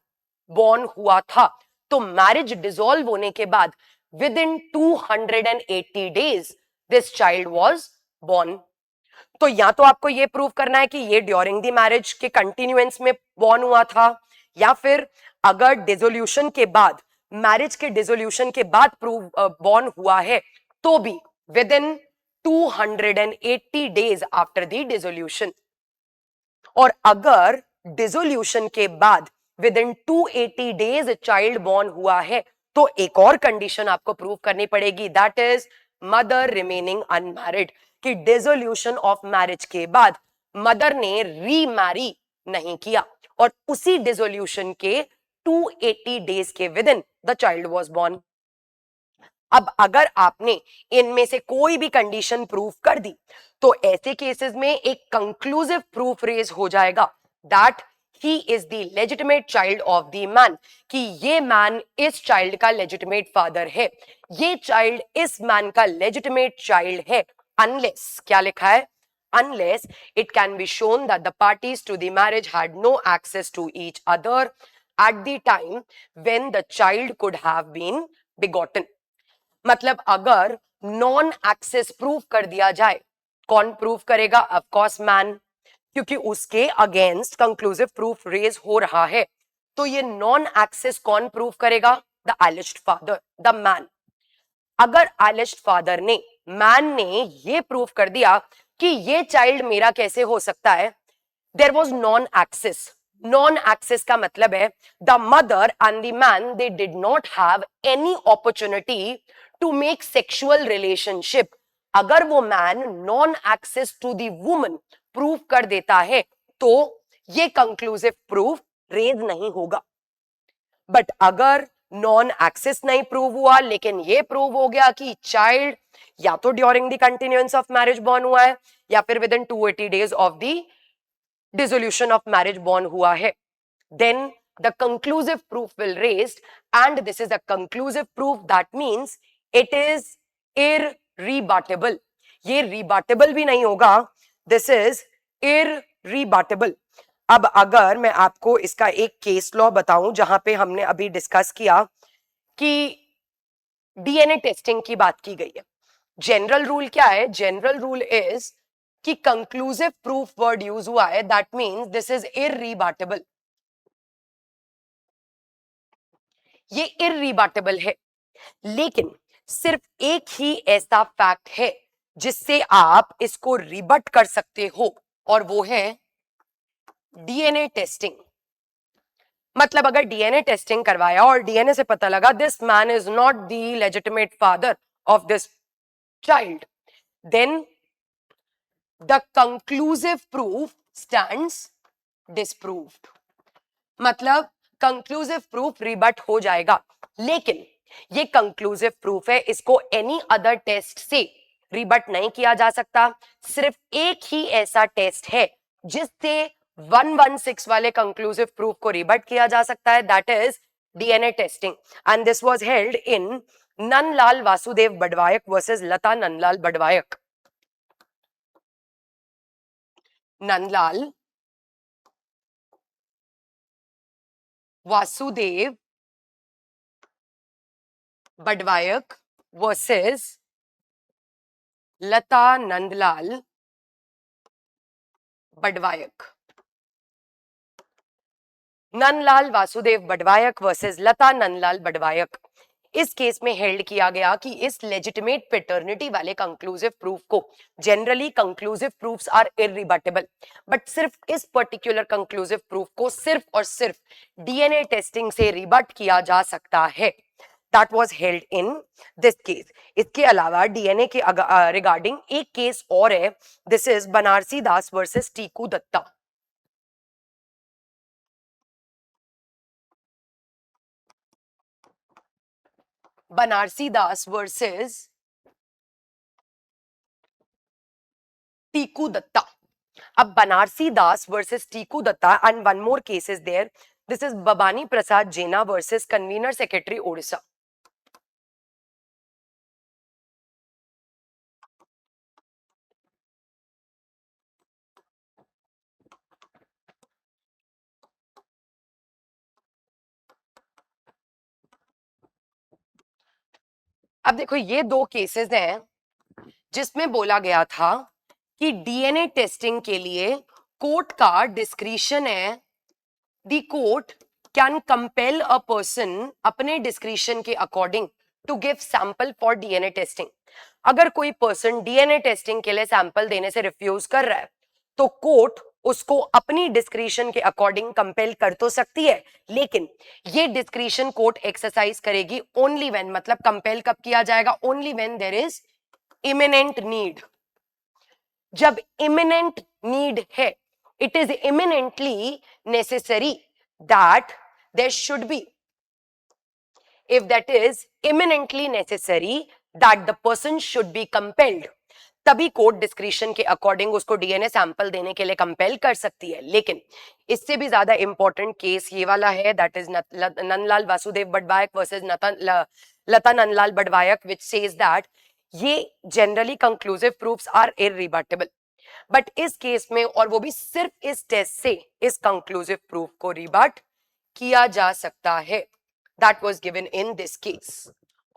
बॉर्न हुआ था, तो मैरिज डिसॉल्व होने के बाद with in 280 days this child was born. तो या तो आपको ये प्रूव करना है कि ये ड्यूरिंग द मैरिज के कंटिन्यूएंस में बॉर्न हुआ था, या फिर अगर डिसोल्यूशन के बाद, मैरिज के डिसोल्यूशन के बाद प्रूव बॉर्न हुआ है, तो भी with in 280 days after the dissolution. और अगर डिसोल्यूशन के बाद with in 280 days child born हुआ है, तो एक और कंडीशन आपको प्रूव करनी पड़ेगी, that is mother remaining unmarried. कि डिसोल्यूशन ऑफ मैरिज के बाद मदर ने रीमैरी नहीं किया और उसी डिसोल्यूशन के 280 डेज के with in the child was born. अब अगर आपने इनमें से कोई भी कंडीशन प्रूफ कर दी, तो ऐसे केसेस में एक कंक्लूसिव प्रूफ रेज हो जाएगा that he is the legitimate child of the man. कि ये मैन इस चाइल्ड का लेजिटिमेट फादर है, ये चाइल्ड इस मैन का लेजिटिमेट चाइल्ड है, अनलेस, क्या लिखा है, unless it can be shown that the parties to the marriage had no access to each other at the time when the child could have been begotten. मतलब अगर non access proof कर दिया जाए, कौन proof करेगा? Of course man, क्योंकि उसके against conclusive proof raise हो रहा है. तो ये नॉन एक्सेस कौन प्रूफ करेगा? The एलिज्ड father, the man. अगर एलिज्ड फादर ने, मैन ने ये प्रूफ कर दिया कि ये चाइल्ड मेरा कैसे हो सकता है, there was non access. Non access का मतलब है the mother and the man they did not have any opportunity to make sexual relationship. अगर वो man non access to the woman proof कर देता है, तो ये कंक्लूसिव प्रूफ रेज नहीं होगा. बट अगर नॉन एक्सेस नहीं प्रूव हुआ, लेकिन ये प्रूव हो गया कि चाइल्ड या तो during the continuance of marriage born हुआ है, या फिर with in 280 days of the dissolution of marriage born हुआ है, then the conclusive proof will raised, and this is a conclusive proof, that means it is irrebuttable. ये rebuttable भी नहीं होगा, this is irrebuttable. अब अगर मैं आपको इसका एक केस लॉ बताऊं, जहां पे हमने अभी डिस्कस किया कि डीएनए टेस्टिंग की बात की गई है. जनरल रूल क्या है? जनरल रूल इज कि कंक्लूसिव प्रूफ वर्ड यूज हुआ है, दैट मीन्स दिस इज इररिबटेबल. ये इररिबटेबल है, लेकिन सिर्फ एक ही ऐसा फैक्ट है जिससे आप इसको रिबट कर सकते हो, और वो है डीएनए टेस्टिंग. मतलब अगर डीएनए टेस्टिंग करवाया और डीएनए से पता लगा this man is not the legitimate father of this child, then the conclusive proof stands disproved. मतलब कंक्लूसिव प्रूफ रिबट हो जाएगा, लेकिन ये कंक्लूसिव प्रूफ है, इसको एनी अदर टेस्ट से रिबट नहीं किया जा सकता. सिर्फ एक ही ऐसा टेस्ट है जिससे 116 वाले कंक्लूसिव प्रूफ को रिबट किया जा सकता है, that is DNA testing. And this was held in Nandlal Vasudev Badwaik versus Lata Nandlal Badwaik. Nandlal Vasudev Badwaik versus Lata Nandlal Badwaik, Nandlal Vasudev Badwaik versus Lata Nandlal Badwaik. इस केस में हेल्ड किया गया कि इस लेजिटिमेट पेटर्निटी वाले कंक्लूसिव प्रूफ को, generally conclusive proofs are irrebuttable, but सिर्फ इस पर्टिकुलर कंक्लूसिव प्रूफ को सिर्फ और सिर्फ डीएनए टेस्टिंग से रिबट किया जा सकता है। That was held in this case. इसके अलावा डीएनए के रिगार्डिंग एक केस और है, this is Banarasi Das versus Tiku Dutta. Banarasi Das versus Tiku Dutta. अब Banarasi Das versus Tiku Dutta and one more case is there, this is Babani Prasad Jena versus convener secretary Odisha. अब देखो ये दो केसेस हैं जिसमें बोला गया था कि डीएनए टेस्टिंग के लिए कोर्ट का डिस्क्रिशन है, the court can compel a person अपने डिस्क्रिशन के according to give sample for DNA testing. अगर कोई पर्सन डीएनए टेस्टिंग के लिए सैंपल देने से रिफ्यूज कर रहा है तो कोर्ट उसको अपनी डिस्क्रिशन के अकॉर्डिंग कंपेल कर तो सकती है, लेकिन ये डिस्क्रिशन कोर्ट एक्सरसाइज करेगी ओनली व्हेन, मतलब कंपेल कब किया जाएगा, only when there is imminent need. जब इमिनेंट नीड है, it is imminently necessary that there should be, if that is imminently necessary that the person should be compelled, तभी court discretion के according उसको DNA sample देने के लिए compel कर सकती है। लेकिन इससे भी ज्यादा इंपॉर्टेंट केस ये वाला है, that is Nandlal Vasudev Badwaik versus Lata Nandlal Badwaik, which says that ये generally conclusive proofs are irrebuttable, but इस केस में और वो भी सिर्फ इस टेस्ट से इस कंक्लूसिव प्रूफ को रिबट किया जा सकता है। That was given in this case.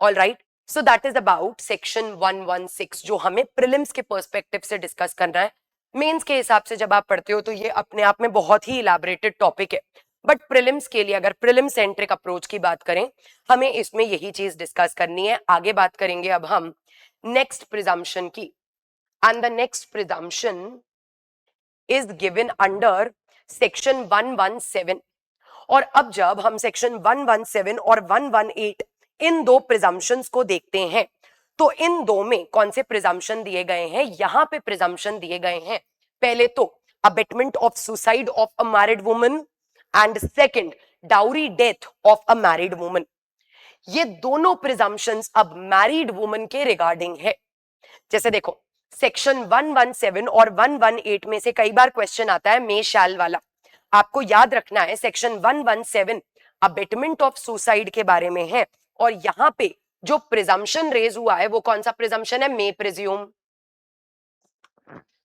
All right. So that is about section 116 जो हमें प्रीलिम्स के पर्सपेक्टिव से डिस्कस करना है। मेंस के हिसाब से जब आप पढ़ते हो तो ये अपने आप में बहुत ही इलैबोरेटेड टॉपिक है, बट प्रीलिम्स के लिए अगर प्रीलिम सेंट्रिक अप्रोच की बात करें, हमें इसमें यही चीज डिस्कस करनी है। आगे बात करेंगे अब हम नेक्स्ट प्रिजम्पशन की, and the next presumption is given under section 117। और अब जब हम सेक्शन 117 और 118 इन दो प्रिजम्पशंस को देखते हैं तो इन दो में कौन से प्रिजम्पशन दिए गए हैं, यहां पे प्रिजम्पशन दिए गए हैं पहले तो abetment of suicide of a married woman and second dowry death of a married woman. ये दोनों प्रिजम्पशंस अब मैरिड वुमन के रिगार्डिंग है। जैसे देखो सेक्शन 117 और 118 में से कई बार क्वेश्चन आता है मे शैल वाला, आपको याद रखना है सेक्शन 117 अबेटमेंट ऑफ सुसाइड के बारे में है, और यहां पे जो प्रिजम्पशन रेज हुआ है वो कौन सा प्रिजम्पशन है, may presume.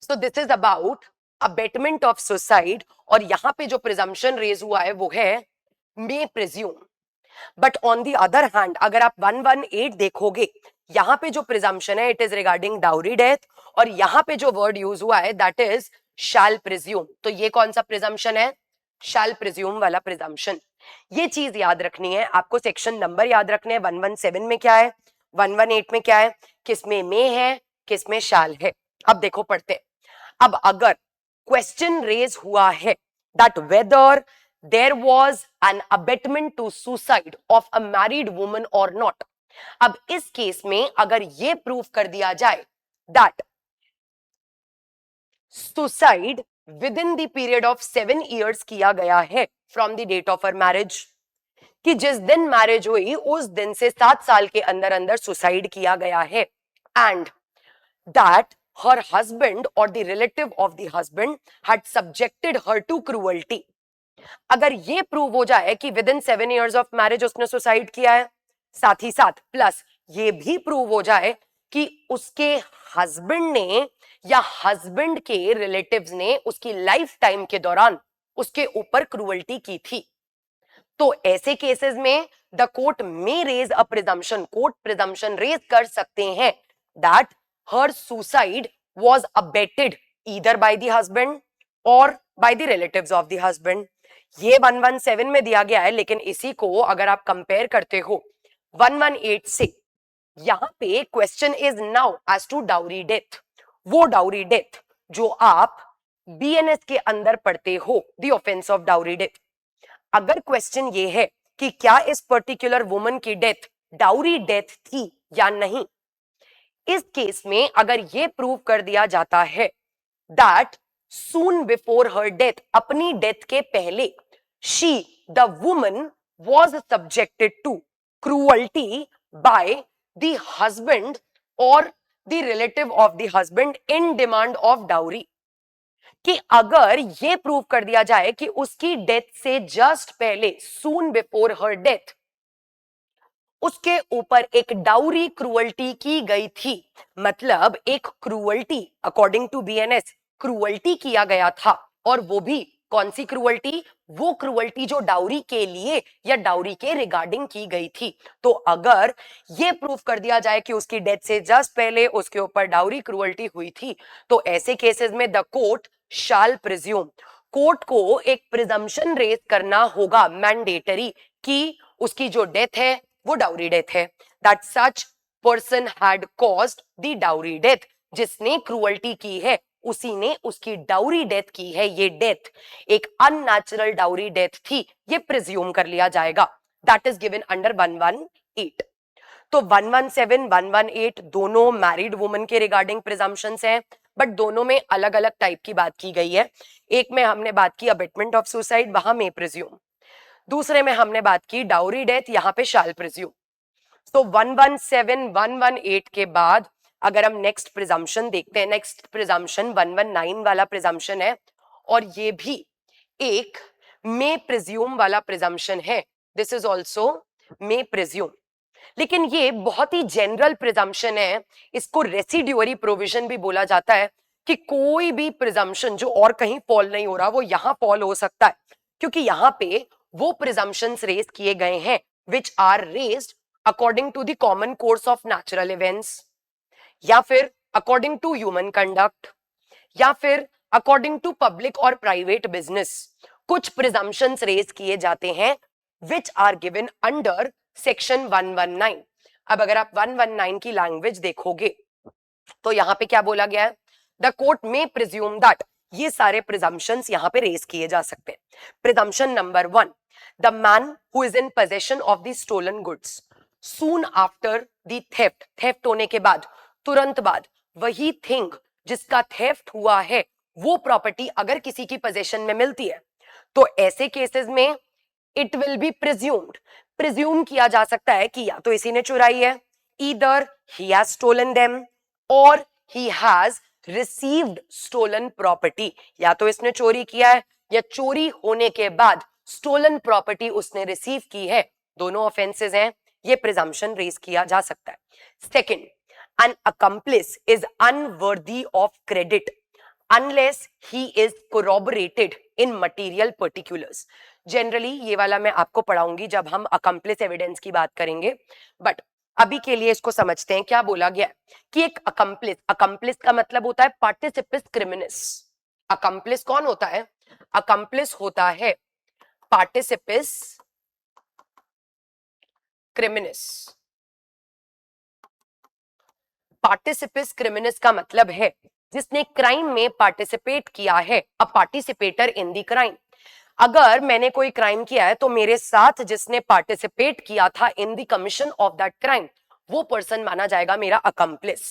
So this is about abetment of suicide, और यहां पे जो प्रिजम्पशन रेज हुआ है वो है may presume. But on the other hand अगर आप 118 देखोगे, यहां पे जो प्रिजम्पशन है it is regarding dowry death, और यहां पे जो वर्ड यूज हुआ है दैट इज शैल प्रिज्यूम। तो ये कौन सा प्रिजम्पशन है, शैल प्रिज्यूम वाला प्रिजम्पशन। ये चीज याद रखनी है आपको, सेक्शन नंबर याद रखने हैं, 117 में क्या है, 118 में क्या है, किसमें मे है, किसमें शैल है। अब देखो पढ़ते हैं। अब अगर क्वेश्चन रेज हुआ है that whether there was an abetment to suicide of a married woman और नॉट, अब इस केस में अगर ये प्रूफ कर दिया जाए that suicide within the period of 7 years किया गया है from the date of her marriage, कि जिस दिन मैरिज हुई उस दिन से 7 साल के अंदर अंदर सुसाइड किया गया है, and that her husband or the relative of the husband had subjected her to cruelty। अगर ये प्रूव हो जाए कि with in 7 years of marriage उसने सुसाइड किया है, साथ ही साथ प्लस ये भी प्रूव हो जाए कि उसके हस्बैंड ने या हस्बैंड के रिलेटिव्स ने उसकी लाइफ टाइम के दौरान उसके ऊपर क्रूअल्टी की थी, तो ऐसे केसेस में the court may raise a presumption, court presumption raise कर सकते हैं that her suicide was abetted either by the husband और by the relatives of the husband. ये 117 में दिया गया है, लेकिन इसी को अगर आप कंपेयर करते हो 118 से, यहां पे question is now as to dowry death. वो डाउरी डेथ जो आप बीएनएस के अंदर पढ़ते हो, the offence of dowry death. अगर क्वेश्चन ये है कि क्या इस पर्टिकुलर वुमन की डेथ डाउरी डेथ थी या नहीं, इस केस में अगर ये प्रूव कर दिया जाता है that soon before her death, अपनी डेथ के पहले, she the woman was subjected to cruelty by the husband और the relative of the husband in demand of dowry, कि अगर ये प्रूव कर दिया जाए कि उसकी डेथ से जस्ट पहले, सून बिफोर हर डेथ, उसके ऊपर एक डाउरी क्रूअल्टी की गई थी, मतलब एक cruelty according to BNS cruelty किया गया था, और वो भी कौन सी क्रूअल्टी, वो क्रूअल्टी जो डाउरी के लिए या डाउरी के रिगार्डिंग की गई थी। तो अगर ये प्रूफ कर दिया जाए कि उसकी डेथ से जस्ट पहले उसके ऊपर डाउरी क्रूअल्टी हुई थी, तो ऐसे केसेस में the court shall presume, court को एक प्रिजम्पशन रेज करना होगा मैंडेटरी कि उसकी जो डेथ है वो डाउरी डेथ है, that such person had caused the dowry death, जिसने क्रूअल्टी की है उसी ने उसकी डाउरी डेथ की है। ये डेथ एक अननेचुरल डाउरी डेथ थी, ये प्रिज्यूम कर लिया जाएगा। That is given under 118। तो 117, 118 दोनों मैरिड वुमन के रिगार्डिंग प्रिजम्पशंस हैं, बट दोनों में अलग अलग टाइप की बात की गई है। एक में हमने बात की अबेटमेंट ऑफ सुसाइड, वहां में प्रिज्यूम। दूसरे में हमने बात की डाउरी डेथ, यहां पे शाल प्रिज्यूम। तो 117, 118 के बाद अगर हम नेक्स्ट प्रिजम्पशन देखते हैं, नेक्स्ट प्रिजम्पशन 119 वाला प्रिजम्पशन है, और ये भी एक मे प्रिज्यूम वाला प्रिजम्पशन है। This is also may presume, लेकिन ये बहुत ही जनरल प्रिजम्पशन है। इसको रेसिड्यूअरी प्रोविजन भी बोला जाता है, कि कोई भी प्रिजम्पशन जो और कहीं फॉल नहीं हो रहा वो यहां फॉल हो सकता है, क्योंकि यहां पे वो प्रिजम्पशंस रेज किए गए हैं which are raised according to the common course of natural events, या फिर अकॉर्डिंग टू ह्यूमन कंडक्ट, या फिर अकॉर्डिंग टू पब्लिक और प्राइवेट बिजनेस। कुछ प्रिजम्पशंस रेज किए जाते हैं which are given under section 119। अब अगर आप 119 की लैंग्वेज देखोगे तो यहां पे क्या बोला गया है, द कोर्ट में प्रिज्यूम दैट, ये सारे प्रिजम्पशंस यहां पे रेज किए जा सकते हैं। Presumption number 1, the man who is in possession of the stolen goods soon after the theft, theft होने के बाद, तुरंत बाद, वही थिंग जिसका थेफ्ट हुआ है वो प्रॉपर्टी अगर किसी की पोजेशन में मिलती है, तो ऐसे केसेस में it will be presumed, presume किया जा सकता है कि या तो इसी ने चुराई है, either he has stolen them और he has received stolen property, या तो इसने चोरी किया है या चोरी होने के बाद स्टोलन प्रॉपर्टी उसने रिसीव की है, दोनों ऑफेंसेस हैं, ये प्रिजम्पशन रेज किया जा सकता है। Second, an accomplice is unworthy of credit unless he is corroborated in material particulars. Generally ये वाला मैं आपको पढ़ाऊंगी जब हम अकम्प्लिस एविडेंस की बात करेंगे, बट अभी के लिए इसको समझते हैं। क्या बोला गया कि एक अकम्प्लिस, अकम्प्लिस का मतलब होता है पार्टिसिपिस क्रिमिनस। अकम्प्लिस कौन होता है, अकम्प्लिस होता है पार्टिसिपिस क्रिमिनस। पार्टिसिपिस क्रिमिनस का मतलब है जिसने क्राइम में पार्टिसिपेट किया है, अ पार्टिसिपेटर इन द क्राइम। अगर मैंने कोई क्राइम किया है तो मेरे साथ जिसने पार्टिसिपेट किया था in the commission of that crime, वो पर्सन माना जाएगा मेरा अकम्प्लिस।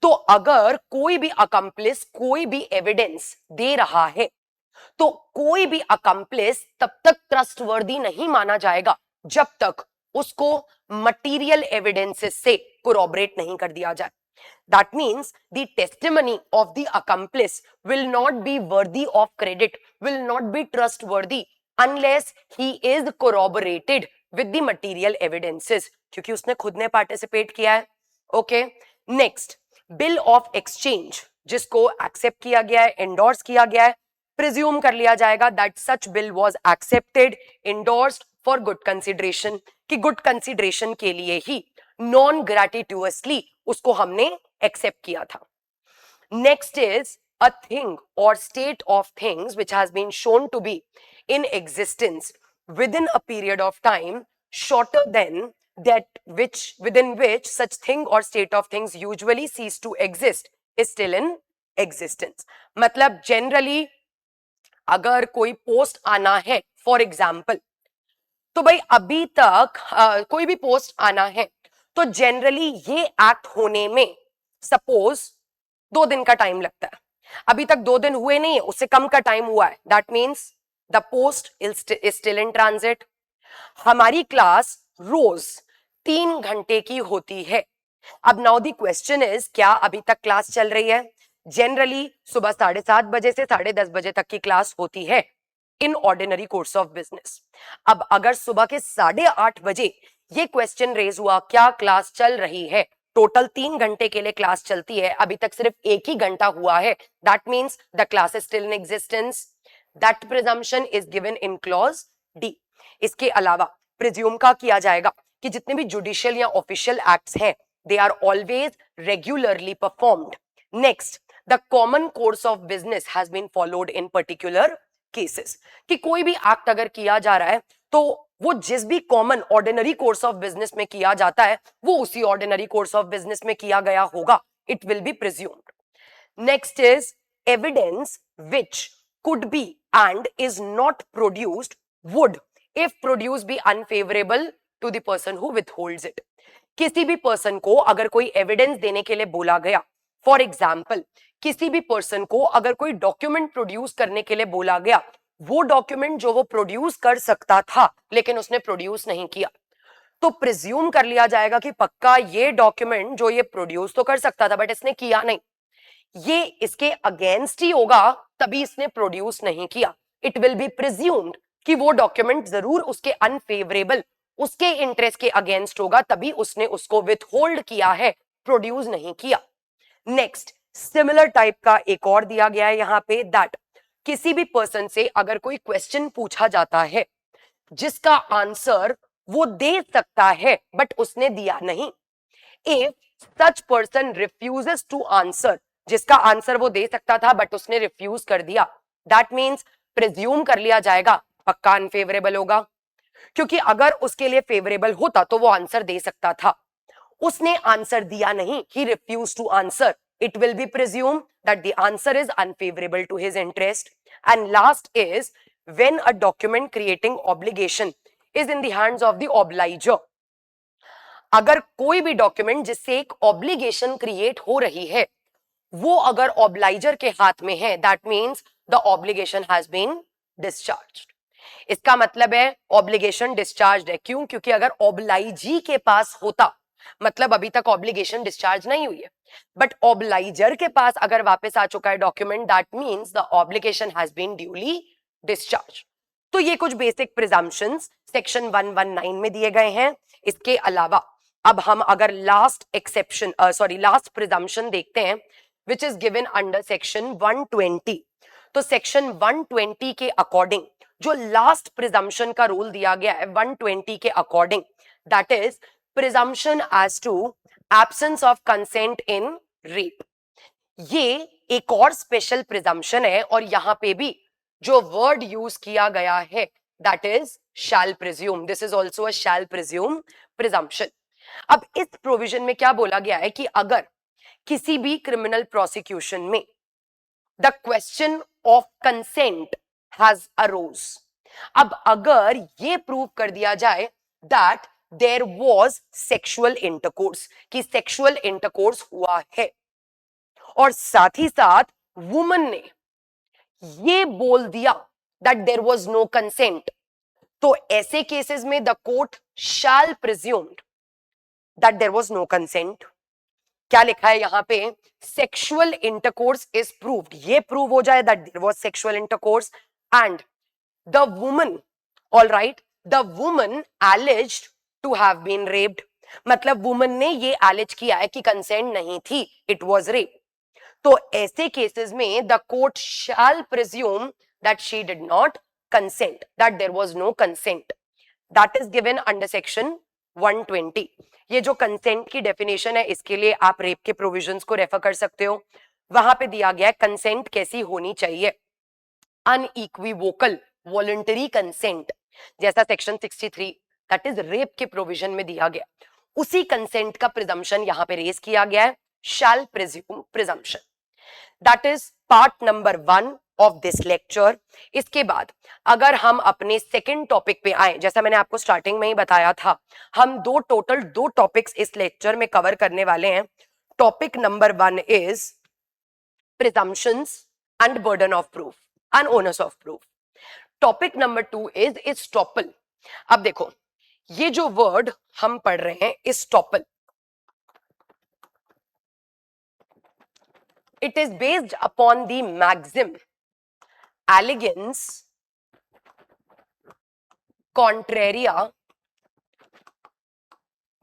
तो अगर कोई भी अकम्प्लिस कोई भी एविडेंस दे रहा है, तो कोई भी अकम्प्लिस तब तक ट्रस्टवर्दी नहीं माना जाएगा जब तक उसको मटेरियल एविडेंसेस से कोरॉबरेट नहीं कर दिया जाए। That means the testimony of the accomplice will not be worthy of credit, will not be trustworthy unless he is corroborated with the material evidences, क्योंकि उसने खुद ने पार्टिसिपेट किया है। Okay, next, bill of exchange जिसको accept किया गया है, एंडोर्स किया गया है, प्रिज्यूम कर लिया जाएगा that such bill was accepted, endorsed for good consideration, कि गुड कंसिडरेशन के लिए ही नॉन ग्रेटिट्यूअसली उसको हमने एक्सेप्ट किया था। Next is a thing or state of things which has been shown to be in existence within a period of time shorter than that which within which such thing or state of things usually cease to exist is still in existence. मतलब generally अगर कोई post आना है for example, तो भाई अभी तक कोई भी पोस्ट आना है तो जनरली ये एक्ट होने में सपोज 2 दिन का टाइम लगता है. अभी तक 2 दिन हुए नहीं है, उससे कम का टाइम हुआ है. That means the post is still in transit. हमारी क्लास रोज 3 घंटे की होती है. अब नाउ द क्वेश्चन इज, क्या अभी तक क्लास चल रही है? जनरली सुबह 7:30 बजे से 10:30 बजे तक की क्लास होती है in ordinary course of business. अब अगर सुबह के 8:30 बजे ये क्वेश्चन रेज हुआ, क्या क्लास चल रही है? टोटल 3 घंटे के लिए क्लास चलती है, अभी तक सिर्फ 1 ही घंटा हुआ है. That means the class is still in existence. That presumption is given in clause D. इसके अलावा प्रिज्यूम का किया जाएगा कि जितने भी जुडिशियल या ऑफिशियल एक्ट्स हैं they are always regularly performed. Next, the common course of business has been followed in particular cases. कि कोई भी एक्ट अगर किया जा रहा है तो वो जिस भी common ordinary course of business में किया जाता है वो उसी ऑर्डिनरी कोर्स ऑफ बिजनेस में किया गया होगा. It will be presumed. Next is evidence which could be and is not produced would if produce be unfavourable to the person who withholds it. किसी भी पर्सन को अगर कोई एविडेंस देने के लिए बोला गया, फॉर एग्जाम्पल किसी भी पर्सन को अगर कोई डॉक्यूमेंट प्रोड्यूस करने के लिए बोला गया, वो डॉक्यूमेंट जो वो प्रोड्यूस कर सकता था लेकिन उसने प्रोड्यूस नहीं किया, तो प्रिज्यूम कर लिया जाएगा कि पक्का ये डॉक्यूमेंट जो ये प्रोड्यूस तो कर सकता था बट इसने किया नहीं, ये इसके अगेंस्ट ही होगा तभी इसने प्रोड्यूस नहीं किया. इट विल बी प्रिज्यूम्ड कि वो डॉक्यूमेंट जरूर उसके अनफेवरेबल, उसके इंटरेस्ट के अगेंस्ट होगा तभी उसने उसको विथहोल्ड किया है, प्रोड्यूस नहीं किया. नेक्स्ट, सिमिलर टाइप का एक और दिया गया है यहां पे, दैट किसी भी पर्सन से अगर कोई क्वेश्चन पूछा जाता है जिसका आंसर वो दे सकता है बट उसने दिया नहीं, if such person refuses to answer, जिसका आंसर वो दे सकता था बट उसने रिफ्यूज कर दिया, दैट मीन्स प्रिज्यूम कर लिया जाएगा पक्का अनफेवरेबल होगा. क्योंकि अगर उसके लिए फेवरेबल होता तो वो आंसर दे सकता था, उसने आंसर दिया नहीं, he refuse to answer, it will be presumed that the answer is unfavorable to his interest. And last is when a document creating obligation is in the hands of the obliger. अगर कोई भी document जिससे एक obligation create हो रही है वो अगर ऑब्लाइजर के हाथ में है, that means the obligation has been discharged. इसका मतलब है ऑब्लिगेशन डिस्चार्ज है. क्यों? क्योंकि अगर ऑब्लाइजी के पास होता, मतलब अभी तक ऑब्लिगेशन डिस्चार्ज नहीं हुई है बट ऑब्लाइजर के पास अगर वापस आ चुका है document, that means the obligation has been duly discharge. तो ये कुछ बेसिक प्रिजम्पशंस सेक्शन 119 में दिए गए हैं. इसके अलावा अब हम अगर लास्ट प्रिजम्पशन देखते हैं which is given under section 120, तो सेक्शन 120 के अकॉर्डिंग जो लास्ट प्रिजम्पशन का रूल दिया गया है 120 के according, that is presumption as to absence of consent in rape. ये एक और स्पेशल प्रिजम्पशन है और यहां पे भी जो वर्ड यूज किया गया है that is shall presume. This is also a shall presume presumption. अब इस प्रोविजन में क्या बोला गया है कि अगर किसी भी क्रिमिनल प्रोसिक्यूशन में the question of consent has arose, अब अगर ये प्रूव कर दिया जाए that there was sexual intercourse, कि सेक्सुअल इंटरकोर्स हुआ है और साथ ही साथ वुमन ने ये बोल दिया that there was no consent, तो ऐसे केसेस में the court shall presumed that there was no consent. क्या लिखा है यहां पे? Sexual intercourse is proved. ये प्रूव हो जाए that there was sexual intercourse and the woman, all right, the woman alleged to have been raped, मतलब woman ने ये एलिज किया है कि कंसेंट नहीं थी, इट वाज रेप. तो ऐसे केसेस में the court shall presume that she did not consent, that there was no consent. That is given under section 120. ये जो कंसेंट की डेफिनेशन है इसके लिए आप रेप के प्रोविजंस को रेफर कर सकते हो. वहां पे दिया गया है कंसेंट कैसी होनी चाहिए, अनइक्विवोकल वॉलंटरी कंसेंट, जैसा सेक्शन 63 दैट इज रेप के प्रोविजन में दिया गया, उसी कंसेंट का प्रिजम्पशन यहां पे रेज किया गया है, शैल presume presumption. That is part number 1 of this lecture. इसके बाद अगर हम अपने सेकंड टॉपिक पे आए, जैसा मैंने आपको स्टार्टिंग में ही बताया था, हम टोटल दो टॉपिक्स इस लेक्चर में कवर करने वाले हैं। Topic number 1 is presumptions and burden of proof and onus of proof. Topic number 2 is estoppel. अब देखो, ये जो वर्ड हम पढ़ रहे हैं estoppel, it is based upon the maxim allegans contraria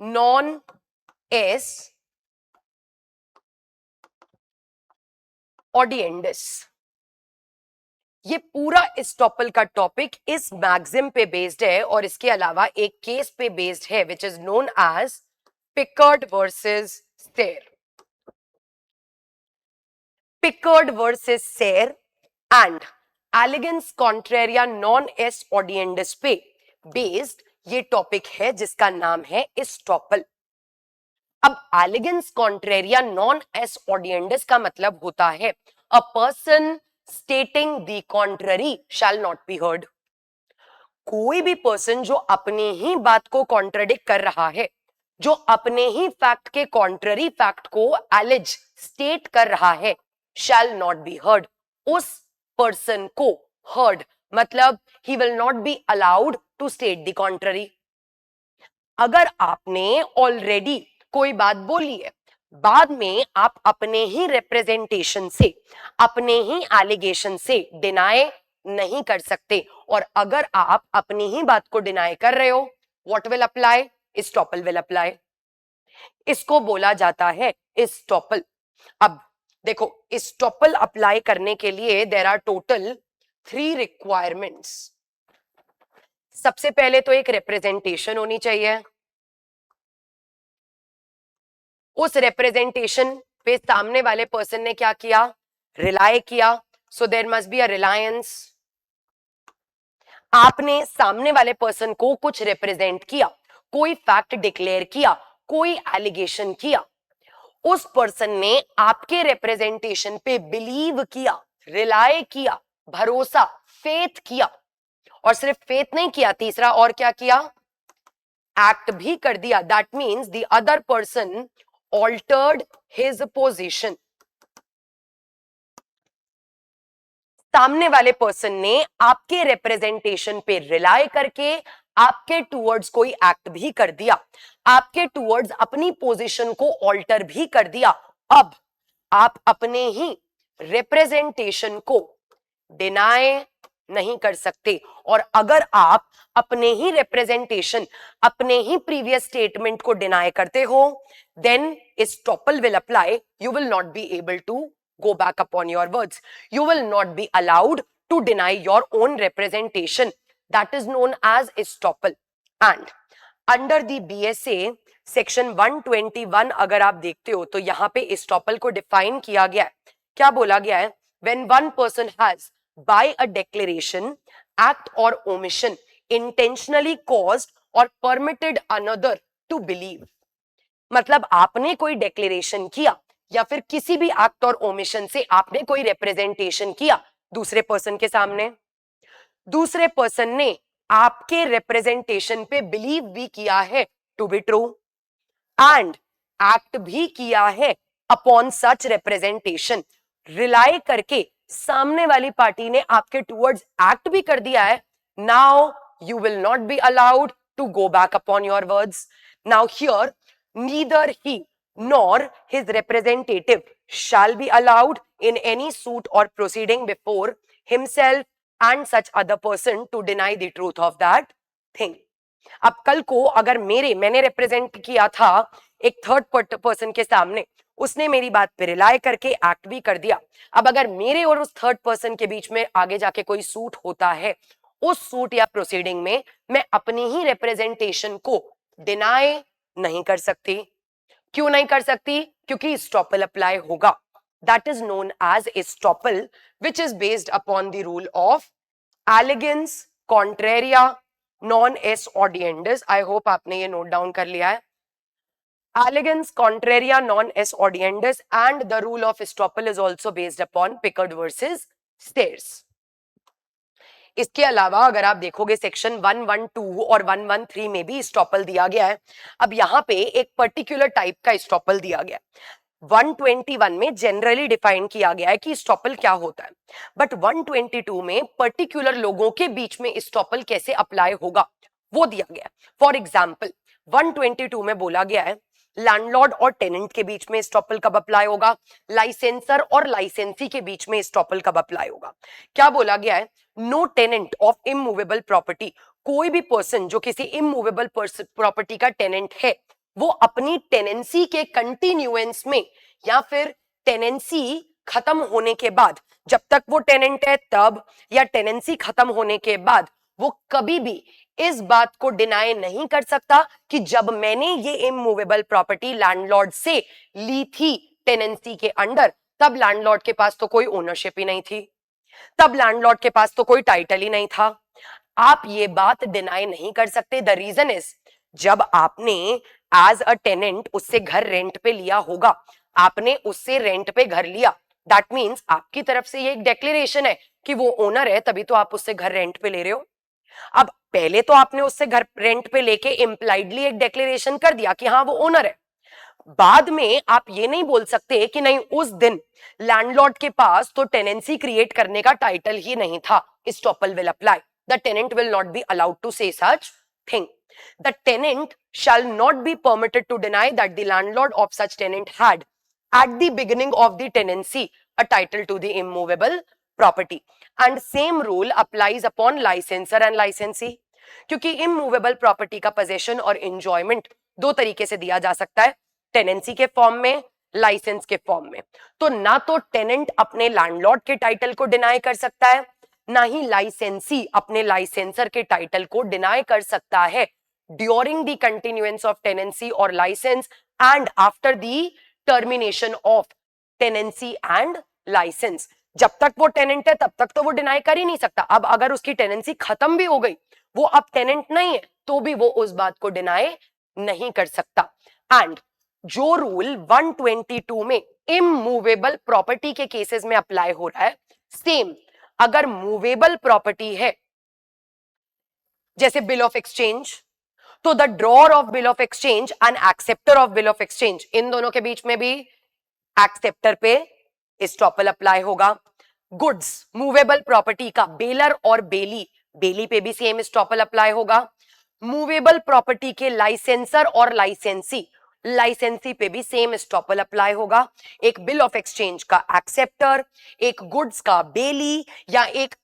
non est audiendus। ये पूरा एस्टॉपल का टॉपिक इस मैक्सिम पे बेस्ड है और इसके अलावा एक केस पे बेस्ड है which is known as Pickard versus Sears. Pickard versus Sears and allegans contraria non est audiendus पे बेस्ड ये टॉपिक है जिसका नाम है एस्टॉपल। अब एलिगेंस कॉन्ट्रेरिया नॉन एस ऑडिएंडस का मतलब होता है a person stating the contrary shell not be heard. कोई भी पर्सन जो अपनी ही बात को कॉन्ट्रडिक्ट कर रहा है, जो अपने ही फैक्ट के कॉन्ट्ररी फैक्ट को एलिज स्टेट कर रहा है, शैल नॉट बी हर्ड। उस पर्सन को हर्ड मतलब he will not be allowed to state the contrary. अगर आपने ऑलरेडी कोई बात बोली है, बाद में आप अपने ही रिप्रेजेंटेशन से, अपने ही एलिगेशन से डिनाई नहीं कर सकते, और अगर आप अपनी ही बात को डिनाई कर रहे हो, what will apply? Estoppel will apply. इसको बोला जाता है एस्टॉपल। अब देखो, एस्टॉपल अप्लाई करने के लिए देयर आर टोटल 3 रिक्वायरमेंट्स। सबसे पहले तो एक रिप्रेजेंटेशन होनी चाहिए, उस रिप्रेजेंटेशन पे सामने वाले पर्सन ने क्या किया? रिलाई किया, so there must be a reliance. आपने सामने वाले पर्सन को कुछ रिप्रेजेंट किया, कोई फैक्ट डिक्लेयर किया, कोई एलिगेशन किया, उस पर्सन ने आपके रिप्रेजेंटेशन पे बिलीव किया, रिलाई किया, भरोसा, फेथ किया, और सिर्फ फेथ नहीं किया, तीसरा और क्या किया? एक्ट भी कर दिया। That means the other person altered his position. सामने वाले पर्सन ने आपके रिप्रेजेंटेशन पे रिलाई करके आपके टूवर्ड्स कोई एक्ट भी कर दिया, आपके टूवर्ड्स अपनी पोजीशन को ऑल्टर भी कर दिया। अब आप अपने ही रिप्रेजेंटेशन को डिनाई नहीं कर सकते, और अगर आप अपने ही रिप्रेजेंटेशन, अपने ही प्रीवियस स्टेटमेंट को डिनाई करते हो, then estoppel will apply. You will not be able to go back upon your words. You will not be allowed to deny your own representation. That is known as estoppel. And under the BSA section 121 अगर आप देखते हो तो यहाँ पे estoppel को define किया गया है। क्या बोला गया है? When one person has by a declaration, act or omission intentionally caused or permitted another to believe. मतलब आपने कोई declaration किया या फिर किसी भी एक्ट और ओमिशन से आपने कोई रिप्रेजेंटेशन किया दूसरे पर्सन के सामने, दूसरे पर्सन ने आपके रिप्रेजेंटेशन पे बिलीव भी किया है to be true, and act भी किया है अपॉन सच रिप्रेजेंटेशन। रिलाई करके सामने वाली पार्टी ने आपके टूवर्ड्स एक्ट भी कर दिया है। Now you will not be allowed to go back upon your words. Now here neither he nor his representative shall be allowed in any suit or proceeding before himself and such other person to deny the truth of that thing. अब कल को अगर मैंने represent किया था एक third person के सामने, उसने मेरी बात पे रिलाई करके एक्ट भी कर दिया। अब अगर मेरे और उस थर्ड पर्सन के बीच में आगे जाके कोई सूट होता है, उस सूट या प्रोसीडिंग में मैं अपनी ही रिप्रेजेंटेशन को डिनाई नहीं कर सकती। क्यों नहीं कर सकती? क्योंकि एस्टॉपल अप्लाई होगा। that is known as estoppel, which is based upon the rule of elegans contraria non est audiendis. I hope आपने ये नोट डाउन कर लिया है. Elegans contraria non est audiendis, and the rule of estoppel is also based upon Pickard versus Stairs. इसके अलावा अगर आप देखोगे सेक्शन 112 और 113 में भी estoppel दिया गया है. अब यहाँ पे एक पर्टिकुलर टाइप का estoppel दिया गया है. 121 में जनरली डिफाइन किया गया है कि estoppel क्या होता है, बट 122 में पर्टिकुलर लोगों के बीच में estoppel कैसे अप्लाई होगा वो दिया गया है. फॉर एग्जाम्पल 122 में बोला गया है लैंडलॉर्ड और टेनेंट के बीच में estoppel कब अप्लाई होगा, लाइसेंसर और लाइसेंसी के बीच में estoppel कब अप्लाई होगा. क्या बोला गया है, no tenant of immovable property, कोई भी पर्सन जो किसी इमूवेबल प्रॉपर्टी का टेनेंट है वो अपनी टेनेंसी के कंटिन्यूएंस में या फिर टेनेंसी खत्म होने के बाद, जब तक वो टेनेंट है तब या टेनेंसी खत्म होने के बाद, वो कभी भी इस बात को डिनाई नहीं कर सकता कि जब मैंने ये इमूवेबल प्रॉपर्टी लैंडलॉर्ड से ली थी टेनेंसी के अंडर, तब लैंडलॉर्ड के पास तो कोई ओनरशिप ही नहीं थी, तब लैंडलॉर्ड के पास तो कोई टाइटल ही नहीं था. आप ये बात डिनाई नहीं कर सकते. द रीजन इज, जब आपने एज अ टेनेंट उससे घर रेंट पे लिया होगा, आपने उससे रेंट पे घर लिया, दैट मीन्स आपकी तरफ से ये एक डिक्लेरेशन है कि वो ओनर है, तभी तो आप उससे घर रेंट पे ले रहे हो. अब पहले तो आपने उससे घर रेंट पे लेके इम्प्लाइडली एक डिक्लेरेशन कर दिया कि हाँ वो ओनर है. बाद में आप ये नहीं बोल सकते कि नहीं उस दिन लैंडलॉर्ड के पास तो टेनेंसी क्रिएट करने का टाइटल ही नहीं था, estoppel will apply. The tenant will not be allowed to say such thing. The tenant shall not be permitted to deny that the landlord of such tenant had at the beginning of the tenancy a title to the immovable property. And same rule applies upon licensor and licensee. क्योंकि immovable property का possession और enjoyment दो तरीके से दिया जा सकता है, टेनेंसी के फॉर्म में, लाइसेंस के फॉर्म में. तो ना तो टेनेंट अपने लैंडलॉर्ड के टाइटल को डिनाई कर सकता है, ना ही लाइसेंसी अपने लाइसेंसर के टाइटल को डिनाई कर सकता है during the continuance of tenancy और licence and after the termination of tenancy and licence. जब तक वो टेनेंट है तब तक तो वो डिनाई कर ही नहीं सकता. अब अगर उसकी टेनेंसी खत्म भी हो गई, वो अब टेनेंट नहीं है, तो भी वो उस बात को डिनाई नहीं कर सकता. एंड जो रूल 122 में इमूवेबल प्रॉपर्टी के केसेस में अप्लाई हो रहा है, सेम अगर मूवेबल प्रॉपर्टी है जैसे बिल ऑफ एक्सचेंज, तो the drawer of bill of exchange and acceptor of bill of exchange, इन दोनों के बीच में भी एक्सेप्टर पे estoppel अप्लाई होगा. गुड्स मूवेबल प्रॉपर्टी का बेलर और बेली, बेली पे भी सेम estoppel अप्लाई होगा. मूवेबल प्रॉपर्टी के लाइसेंसर और लाइसेंसी, लाइसेंसी पे भी सेम estoppel अप्लाई होगा. एक बिल ऑफ एक्सचेंज का एक्सेप्टर, एक गुड्स का बेली या एक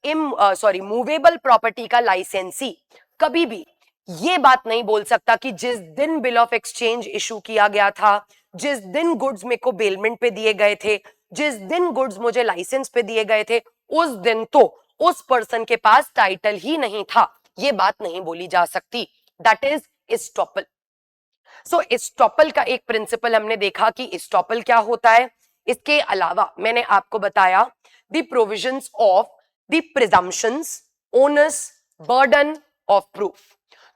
मूवेबल प्रॉपर्टी का लाइसेंसी कभी भी ये बात नहीं बोल सकता कि जिस दिन बिल ऑफ एक्सचेंज इशू किया गया था, जिस दिन गुड्स मेरे को बेलमेंट पे दिए गए थे, जिस दिन गुड्स मुझे लाइसेंस पे दिए गए थे, उस दिन तो उस पर्सन के पास टाइटल ही नहीं था. ये बात नहीं बोली जा सकती. That is estoppel. So estoppel का एक प्रिंसिपल हमने देखा कि estoppel क्या होता है. इसके अलावा मैंने आपको बताया the provisions of the presumptions, onus, burden of proof.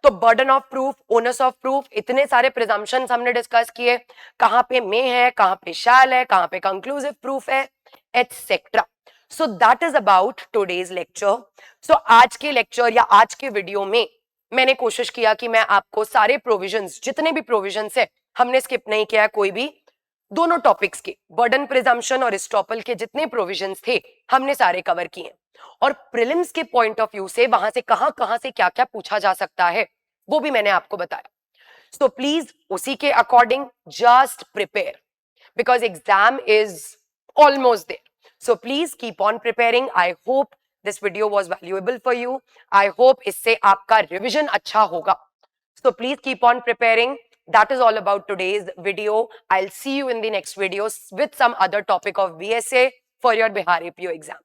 तो burden of proof, onus of proof, इतने सारे प्रिजम्पशंस हमने डिस्कस किए. कहां पे मे है, कहां पे शैल है, कहां पे कंक्लूसिव प्रूफ है, etcetera. So that is about today's lecture. So आज के लेक्चर या आज के वीडियो में मैंने कोशिश किया कि मैं आपको सारे प्रोविजंस, जितने भी प्रोविजंस है, हमने स्किप नहीं किया कोई भी. दोनों टॉपिक्स के, बर्डन प्रिजम्पशन और estoppel के जितने प्रोविजंस थे हमने सारे कवर किए. और प्रीलिम्स के पॉइंट ऑफ व्यू से वहां से कहां से क्या क्या पूछा जा सकता है वो भी मैंने आपको बताया. सो प्लीज उसी के according just prepare, because exam is almost there. So please keep on preparing. I hope this video was valuable for you. I hope इससे आपका रिविजन अच्छा होगा. So please keep on preparing. That is all about today's video. I'll see you in the next video with some other topic of BSA for your Bihar APO exam.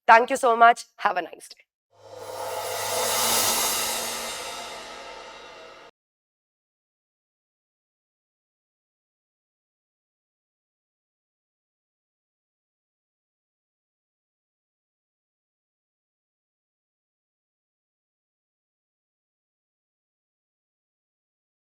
Thank you so much. Have a nice day.